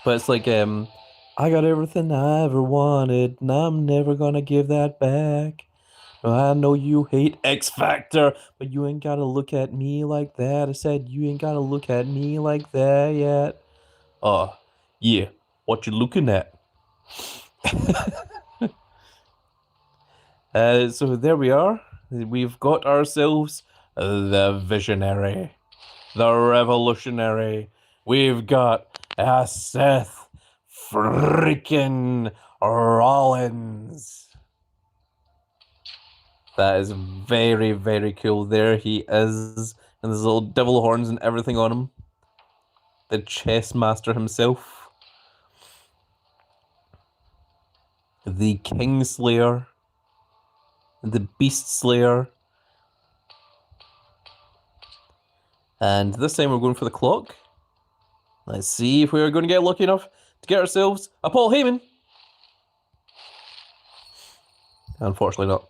But it's like, I got everything I ever wanted, and I'm never gonna give that back. I know you hate X Factor, but you ain't gotta look at me like that. I said you ain't gotta look at me like that yet. Oh, yeah, what you looking at? So there we are. We've got ourselves the visionary, the revolutionary. We've got a Seth freaking Rollins. That is very, very cool. There he is, and there's little devil horns and everything on him. The chess master himself. The Kingslayer. The Beast Slayer. And this time we're going for the clock. Let's see if we're going to get lucky enough to get ourselves a Paul Heyman. Unfortunately not.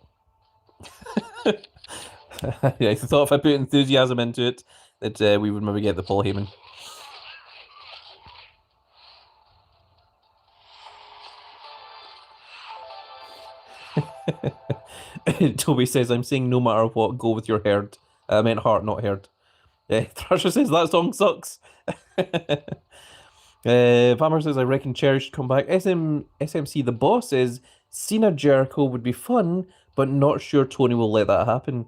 I thought if I put enthusiasm into it, that we would maybe get the Paul Heyman. Toby says, I'm saying no matter what, go with your herd. I meant heart, not herd. Thrasher says, that song sucks. Vampire says, I reckon Cherry should come back. SMC, the boss, says, Cena Jericho would be fun, but not sure Tony will let that happen.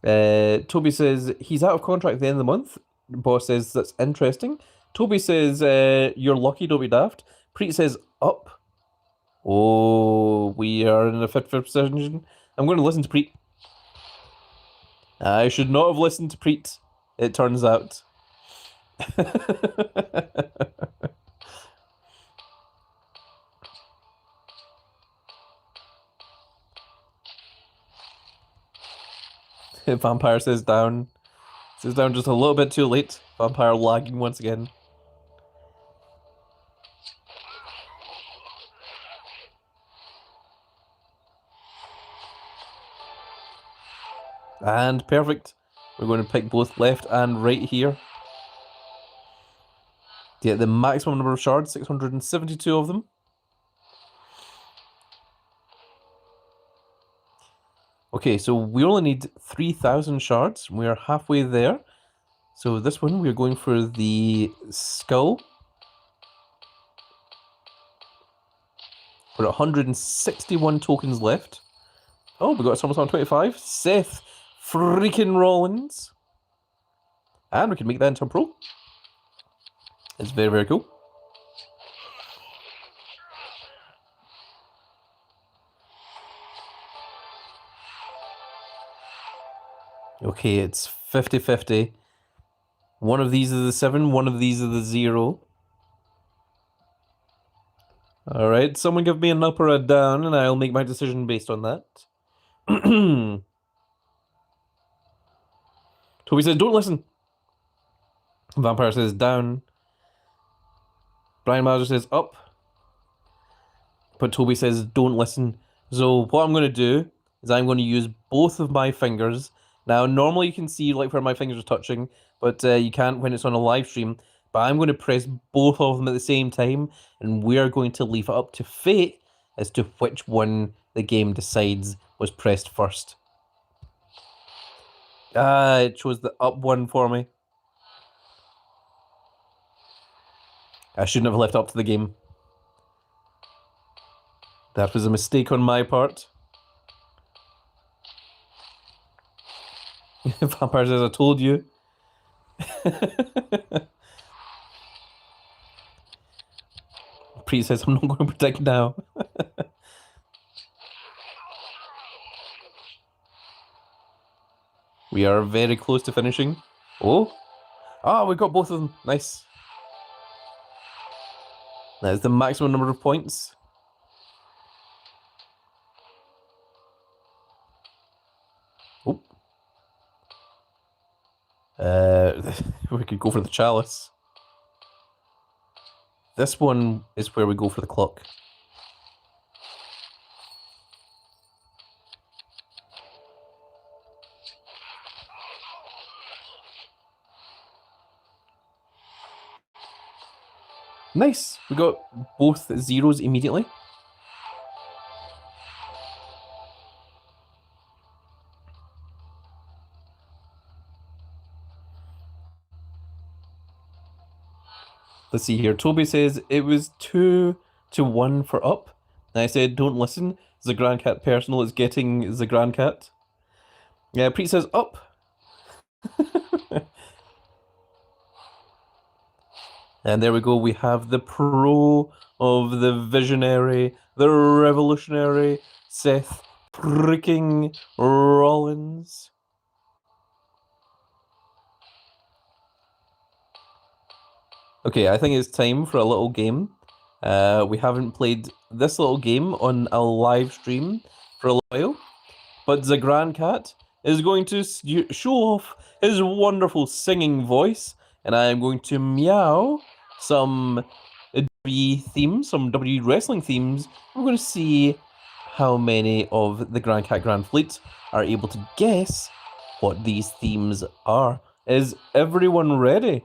Toby says, he's out of contract at the end of the month. The boss says, that's interesting. Toby says, you're lucky, don't be daft. Preet says, up. Oh, we are in a 50 position. I'm going to listen to Preet. I should not have listened to Preet, it turns out. Vampire says down. Says down just a little bit too late. Vampire lagging once again. And perfect. We're going to pick both left and right here. To get the maximum number of shards, 672 of them. Okay, so we only need 3,000 shards. We are halfway there. So this one, we're going for the skull. We're at 161 tokens left. Oh, we got SummerSlam 25. Seth freaking Rollins. And we can make that into a pro. It's very, very cool. Okay, it's 50-50. One of these is the 7, one of these is the 0. Alright, someone give me an up or a down, and I'll make my decision based on that. Toby says, don't listen. Vampire says, down. Brian Mauser says, up. But Toby says, don't listen. So what I'm going to do is I'm going to use both of my fingers. Now, normally you can see like where my fingers are touching, but you can't when it's on a live stream. But I'm going to press both of them at the same time, and we are going to leave it up to fate as to which one the game decides was pressed first. It chose the up one for me. I shouldn't have left up to the game. That was a mistake on my part. Vampire says, I told you. Pre says, I'm not going to predict now. We are very close to finishing. Oh. Ah, we got both of them. Nice. That is the maximum number of points. Oh. We could go for the chalice. This one is where we go for the clock. Nice. We got both zeros immediately. Let's see here. Toby says it was 2-1 for up. And I said, don't listen. The Grand Cat personal is getting the Grand Cat. Yeah, Preet says up. And there we go. We have the pro of the visionary, the revolutionary, Seth freaking Rollins. Okay, I think it's time for a little game. We haven't played this little game on a live stream for a while, but the Grand Cat is going to show off his wonderful singing voice, and I am going to meow some WWE themes, some WWE wrestling themes. We're going to see how many of the Grand Cat Grand Fleet are able to guess what these themes are. Is everyone ready?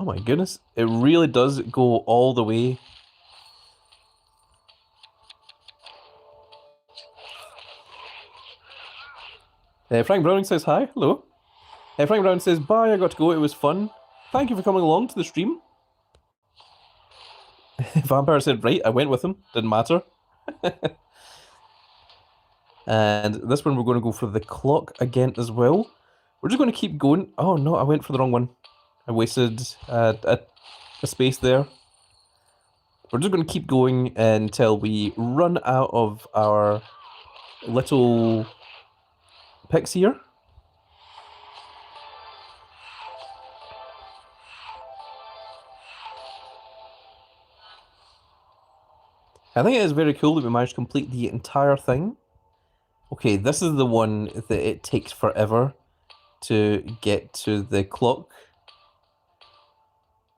Oh my goodness, it really does go all the way. Frank Browning says hi, hello. Frank Brown says, bye, I got to go, it was fun. Thank you for coming along to the stream. Vampire said, right, I went with him, didn't matter. And this one we're going to go for the clock again as well. We're just going to keep going. Oh no, I went for the wrong one. I wasted a space there. We're just going to keep going until we run out of our little picks here. I think it is very cool that we managed to complete the entire thing. Okay, this is the one that it takes forever to get to the clock.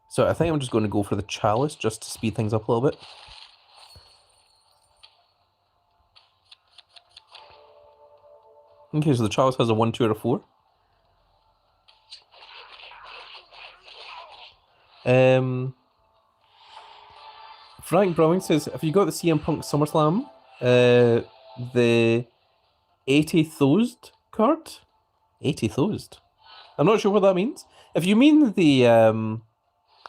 So I think I'm just going to go for the chalice just to speed things up a little bit. Okay, so the chalice has a 1, 2, or a 4. Frank Browning says, have you got the CM Punk SummerSlam? The 80th card? 80th. I'm not sure what that means. If you mean the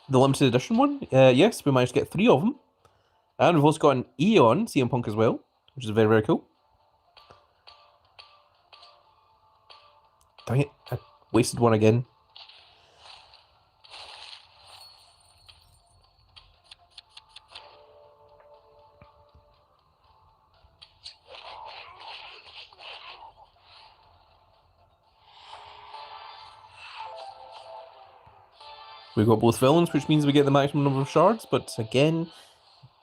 limited edition one, yes, we managed to get 3 of them. And we've also got an Eon CM Punk as well, which is very, very cool. Dang it, I wasted one again. We've got both villains, which means we get the maximum number of shards, but again,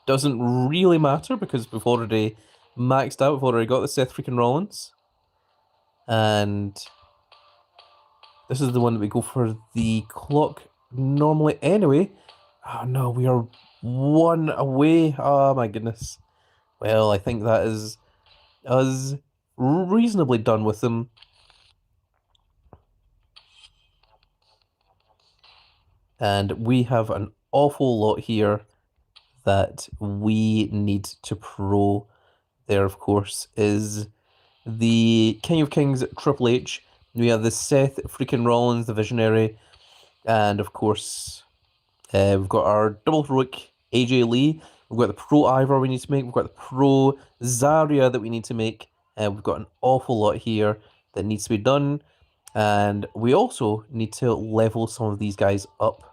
doesn't really matter because we've already maxed out, we've already got the Seth freaking Rollins. And this is the one that we go for the clock normally anyway. Oh no, we are 1 away. Oh my goodness. Well, I think that is us reasonably done with them. And we have an awful lot here that we need to pro. There, of course, is the King of Kings, Triple H. We have the Seth freaking Rollins, the Visionary. And, of course, we've got our Double Heroic AJ Lee. We've got the Pro Ivor we need to make. We've got the Pro Zarya that we need to make. We've got an awful lot here that needs to be done. And we also need to level some of these guys up.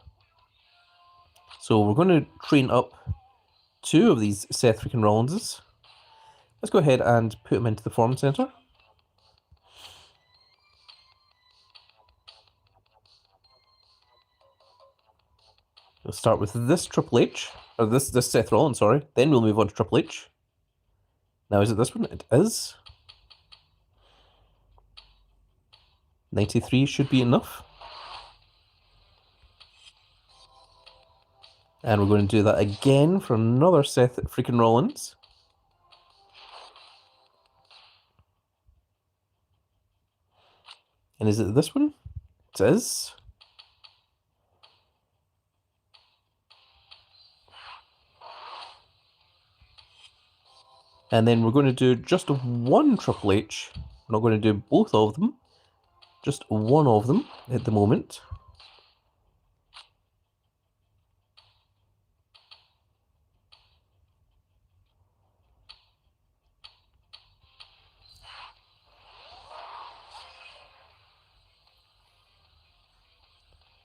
So we're going to train up 2 of these Seth freaking Rollinses. Let's go ahead and put them into the Form Center. We'll start with this Triple H, or this Seth Rollins, sorry. Then we'll move on to Triple H. Now, is it this one? It is. 93 should be enough. And we're going to do that again for another Seth freaking Rollins. And is it this one? It is. And then we're going to do just 1 Triple H. We're not going to do both of them. Just 1 of them at the moment.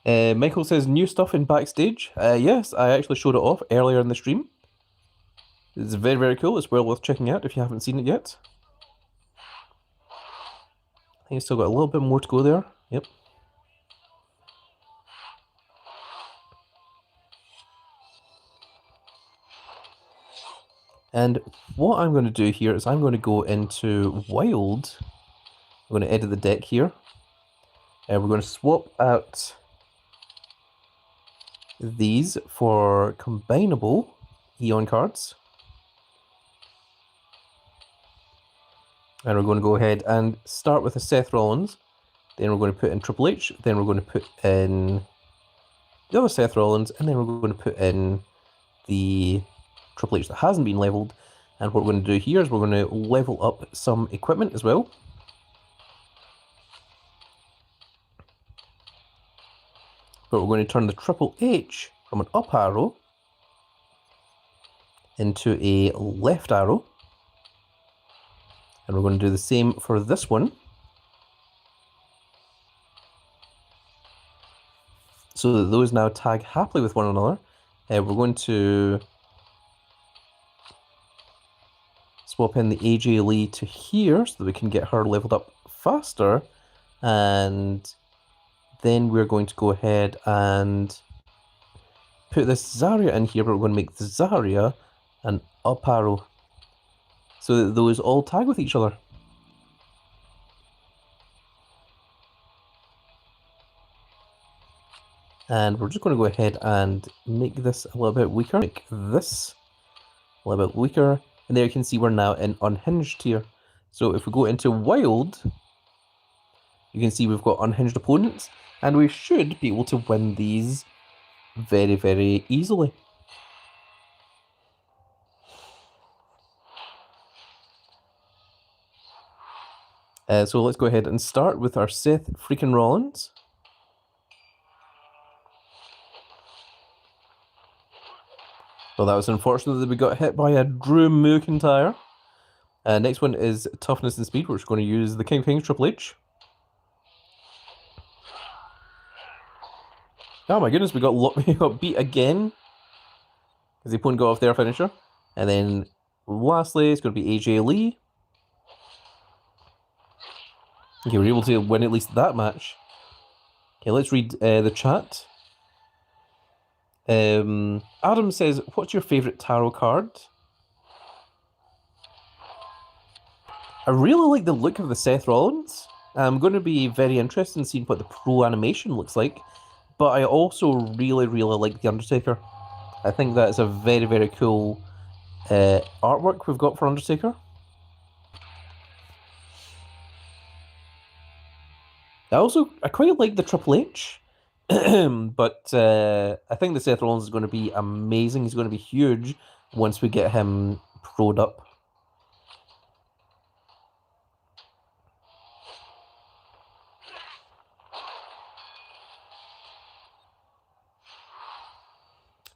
Michael says, new stuff in Backstage. Yes, I actually showed it off earlier in the stream. It's very, very cool. It's well worth checking out if you haven't seen it yet. I think it's still got a little bit more to go there. Yep. And what I'm going to do here is I'm going to go into Wild. I'm going to edit the deck here. And we're going to swap out these for combinable Eon cards. And we're going to go ahead and start with a Seth Rollins. Then we're going to put in Triple H. Then we're going to put in the other Seth Rollins, and then we're going to put in the Triple H that hasn't been leveled. And what we're going to do here is we're going to level up some equipment as well. But we're going to turn the Triple H from an up arrow into a left arrow. And we're going to do the same for this one. So that those now tag happily with one another. We're going to swap in the AJ Lee to here so that we can get her leveled up faster. And then we're going to go ahead and put this Zarya in here, but we're going to make the Zarya an up arrow so that those all tag with each other. And we're just going to go ahead and make this a little bit weaker. Make this a little bit weaker. And there you can see we're now in unhinged here. So if we go into wild, you can see we've got unhinged opponents. And we should be able to win these very, very easily. So let's go ahead and start with our Seth freaking Rollins. Well, that was unfortunate that we got hit by a Drew McIntyre. Next one is Toughness and Speed. We're just going to use the King of Kings, Triple H. Oh my goodness, we got beat again. Because the opponent got off their finisher. And then lastly, it's going to be AJ Lee. Okay, we're able to win at least that match. Okay, let's read the chat. Adam says, what's your favourite tarot card? I really like the look of the Seth Rollins. I'm going to be very interested in seeing what the pro animation looks like. But I also really, really like the Undertaker. I think that is a very, very cool artwork we've got for Undertaker. I quite like the Triple H. But I think the Seth Rollins is going to be amazing. He's going to be huge once we get him pro'd up.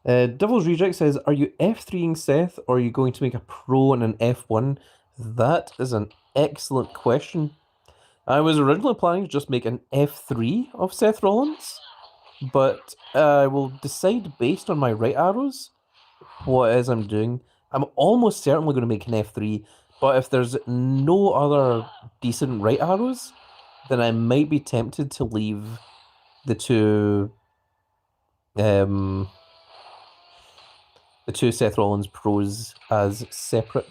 Devil's Reject says, are you F3ing Seth or are you going to make a Pro and an F1? That is an excellent question. I was originally planning to just make an F3 of Seth Rollins, but I will decide based on my right arrows what it is I'm doing. I'm almost certainly going to make an F3, but if there's no other decent right arrows, then I might be tempted to leave the two Seth Rollins pros as separate.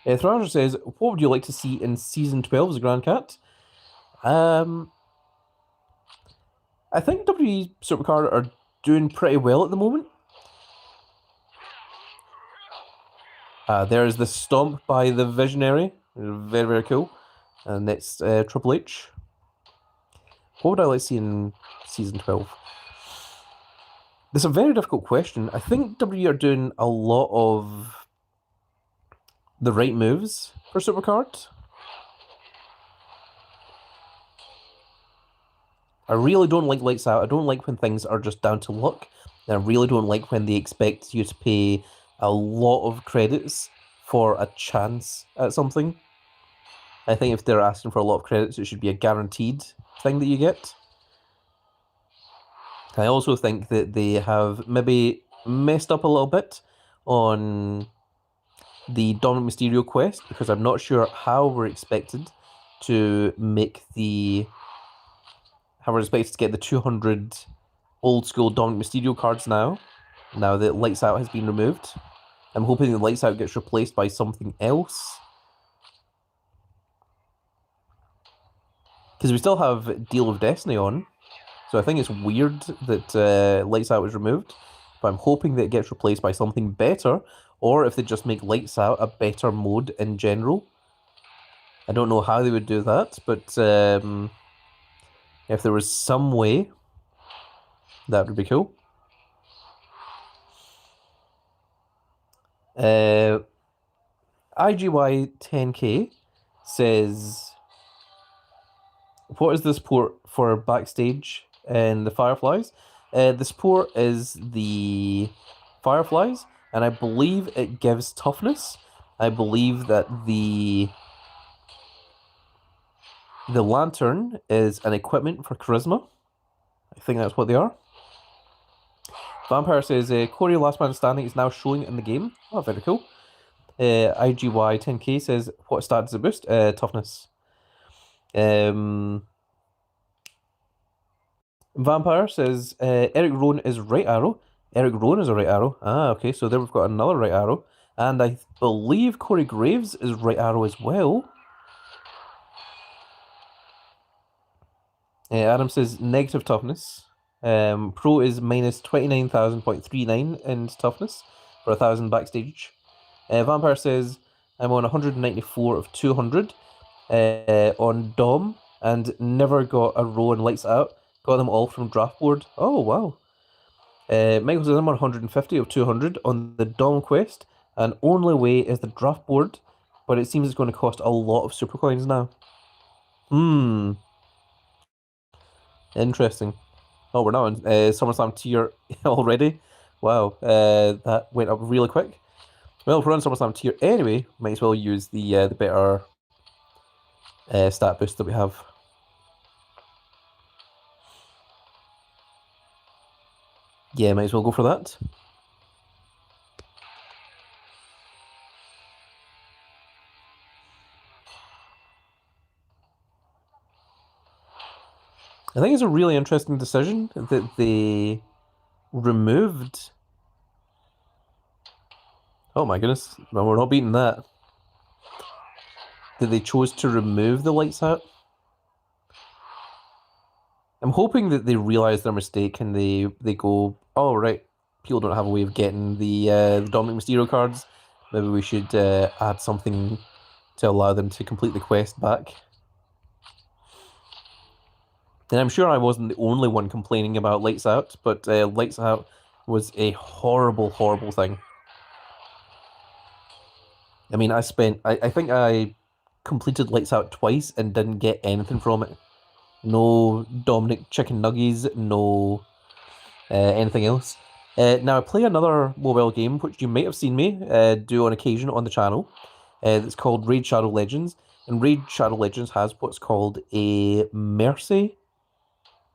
Thrasher says, what would you like to see in Season 12 as a Grand Cat? I think WWE Supercard are doing pretty well at the moment. There's the stomp by the Visionary. Very, very cool. And it's Triple H. What would I like to see in Season 12? This is a very difficult question. I think WWE are doing a lot of the right moves for Supercard. I really don't like Lights Out. I don't like when things are just down to luck. And I really don't like when they expect you to pay a lot of credits for a chance at something. I think if they're asking for a lot of credits, it should be a guaranteed thing that you get. I also think that they have maybe messed up a little bit on the Dominic Mysterio quest, because I'm not sure how we're expected to make how we're expected to get the 200 old school Dominic Mysterio cards now that Lights Out has been removed. I'm hoping that Lights Out gets replaced by something else. Because we still have Deal of Destiny on. So I think it's weird that Lights Out was removed. But I'm hoping that it gets replaced by something better. Or if they just make Lights Out a better mode in general. I don't know how they would do that. But if there was some way That would be cool. IGY 10K says, what is the support for Backstage and the Fireflies? The support is the Fireflies, and I believe it gives toughness. I believe that the lantern is an equipment for charisma. I think that's what they are. Vampire says, Corey Last Man Standing is now showing in the game. Oh, very cool. IGY 10K says, what stat does it boost? Toughness. Vampire says, Eric Rowan is right arrow. Eric Rowan is a right arrow. Ah, okay, so there we've got another right arrow. And I believe Corey Graves is right arrow as well. Adam says, negative toughness. Pro is minus 29,000.39 in toughness for 1,000 backstage. Vampire says, I'm on 194 of 200 on Dom and never got a row and lights out. Got them all from draft board. Oh, wow. Michael says, I'm on 150 of 200 on the Dom quest, and only way is the draft board, but it seems it's going to cost a lot of super coins now. Interesting. Oh, we're now in SummerSlam tier already. Wow, that went up really quick. Well, if we're on SummerSlam tier anyway, might as well use the better stat boost that we have. Yeah, might as well go for that. I think it's a really interesting decision that they removed. Oh my goodness, well, we're not beating that. That they chose to remove the lights out. I'm hoping that they realize their mistake and they go, oh right, people don't have a way of getting the Dominic Mysterio cards. Maybe we should add something to allow them to complete the quest back. And I'm sure I wasn't the only one complaining about Lights Out, but Lights Out was a horrible, horrible thing. I mean, I think I completed Lights Out twice and didn't get anything from it. No Dominic Chicken Nuggies, no anything else. Now, I play another mobile game, which you might have seen me do on occasion on the channel. It's called Raid Shadow Legends. And Raid Shadow Legends has what's called a Mercy.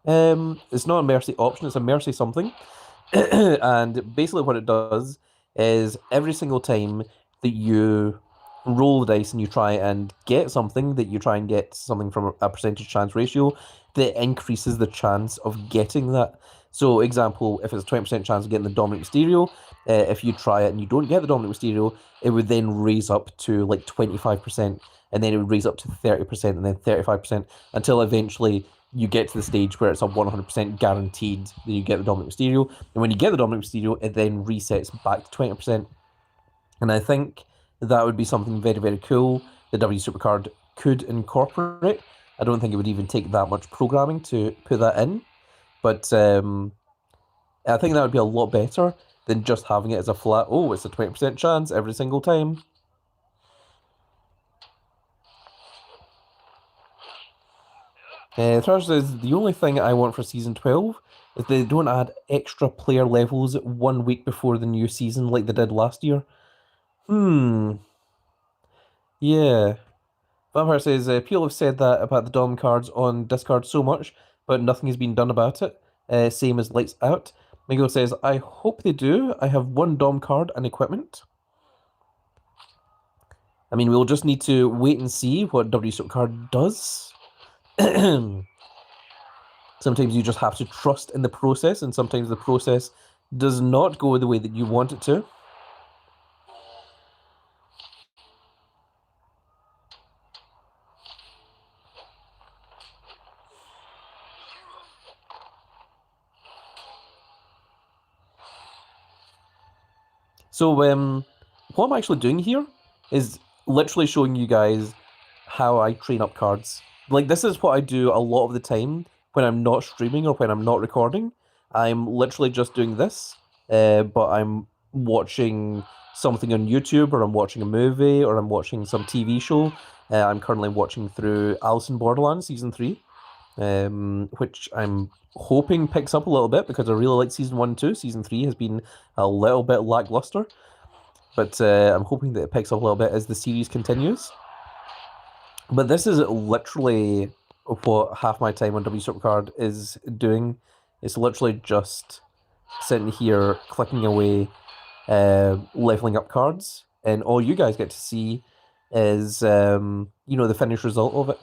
It's not a Mercy option, it's a Mercy something. And basically what it does is every single time that you roll the dice and you try and get something, that you try and get something from a percentage chance ratio, that increases the chance of getting that. So, example, if it's a 20% chance of getting the Dominic Mysterio, if you try it and you don't get the Dominic Mysterio, it would then raise up to like 25%, and then it would raise up to 30%, and then 35%, until eventually you get to the stage where it's a 100% guaranteed that you get the Dominic Mysterio. And when you get the Dominic Mysterio, it then resets back to 20%. And I think that would be something very, very cool the W Supercard could incorporate. I don't think it would even take that much programming to put that in. But I think that would be a lot better than just having it as a flat, oh, it's a 20% chance every single time. Thrash says, the only thing I want for Season 12 is they don't add extra player levels 1 week before the new season like they did last year. Yeah. Vampire says, people have said that about the Dom cards on Discard so much, but nothing has been done about it. Same as Lights Out. Miguel says, I hope they do. I have one Dom card and equipment. I mean, we'll just need to wait and see what W Supercard does. Sometimes you just have to trust in the process, and sometimes the process does not go the way that you want it to. So, what I'm actually doing here is literally showing you guys how I train up cards. Like, this is what I do a lot of the time when I'm not streaming or when I'm not recording. I'm literally just doing this, but I'm watching something on YouTube, or I'm watching a movie, or I'm watching some TV show. I'm currently watching through Alice in Borderland season 3, which I'm hoping picks up a little bit because I really like season 1 too. Season 3 has been a little bit lackluster, but I'm hoping that it picks up a little bit as the series continues. But this is literally what half my time on W Supercard is doing. It's literally just sitting here clicking away, leveling up cards, and all you guys get to see is the finished result of it.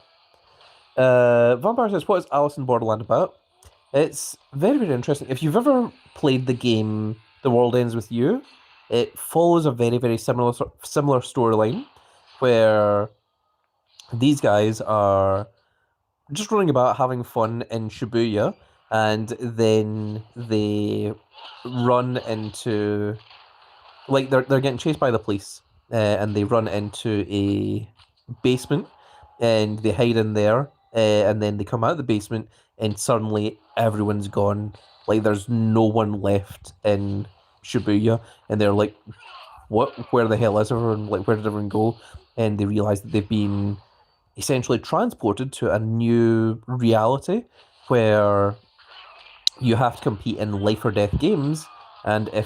Vampire says, "What is Alice in Borderland about?" It's very, very interesting. If you've ever played the game The World Ends With You, it follows a very, very similar storyline where these guys are just running about having fun in Shibuya, and then they run into, like, they're getting chased by the police, and they run into a basement, and they hide in there, and then they come out of the basement, and suddenly everyone's gone. Like, there's no one left in Shibuya, and they're like, "What? Where the hell is everyone? Like, where did everyone go?" And they realize that they've been essentially transported to a new reality where you have to compete in life or death games, and if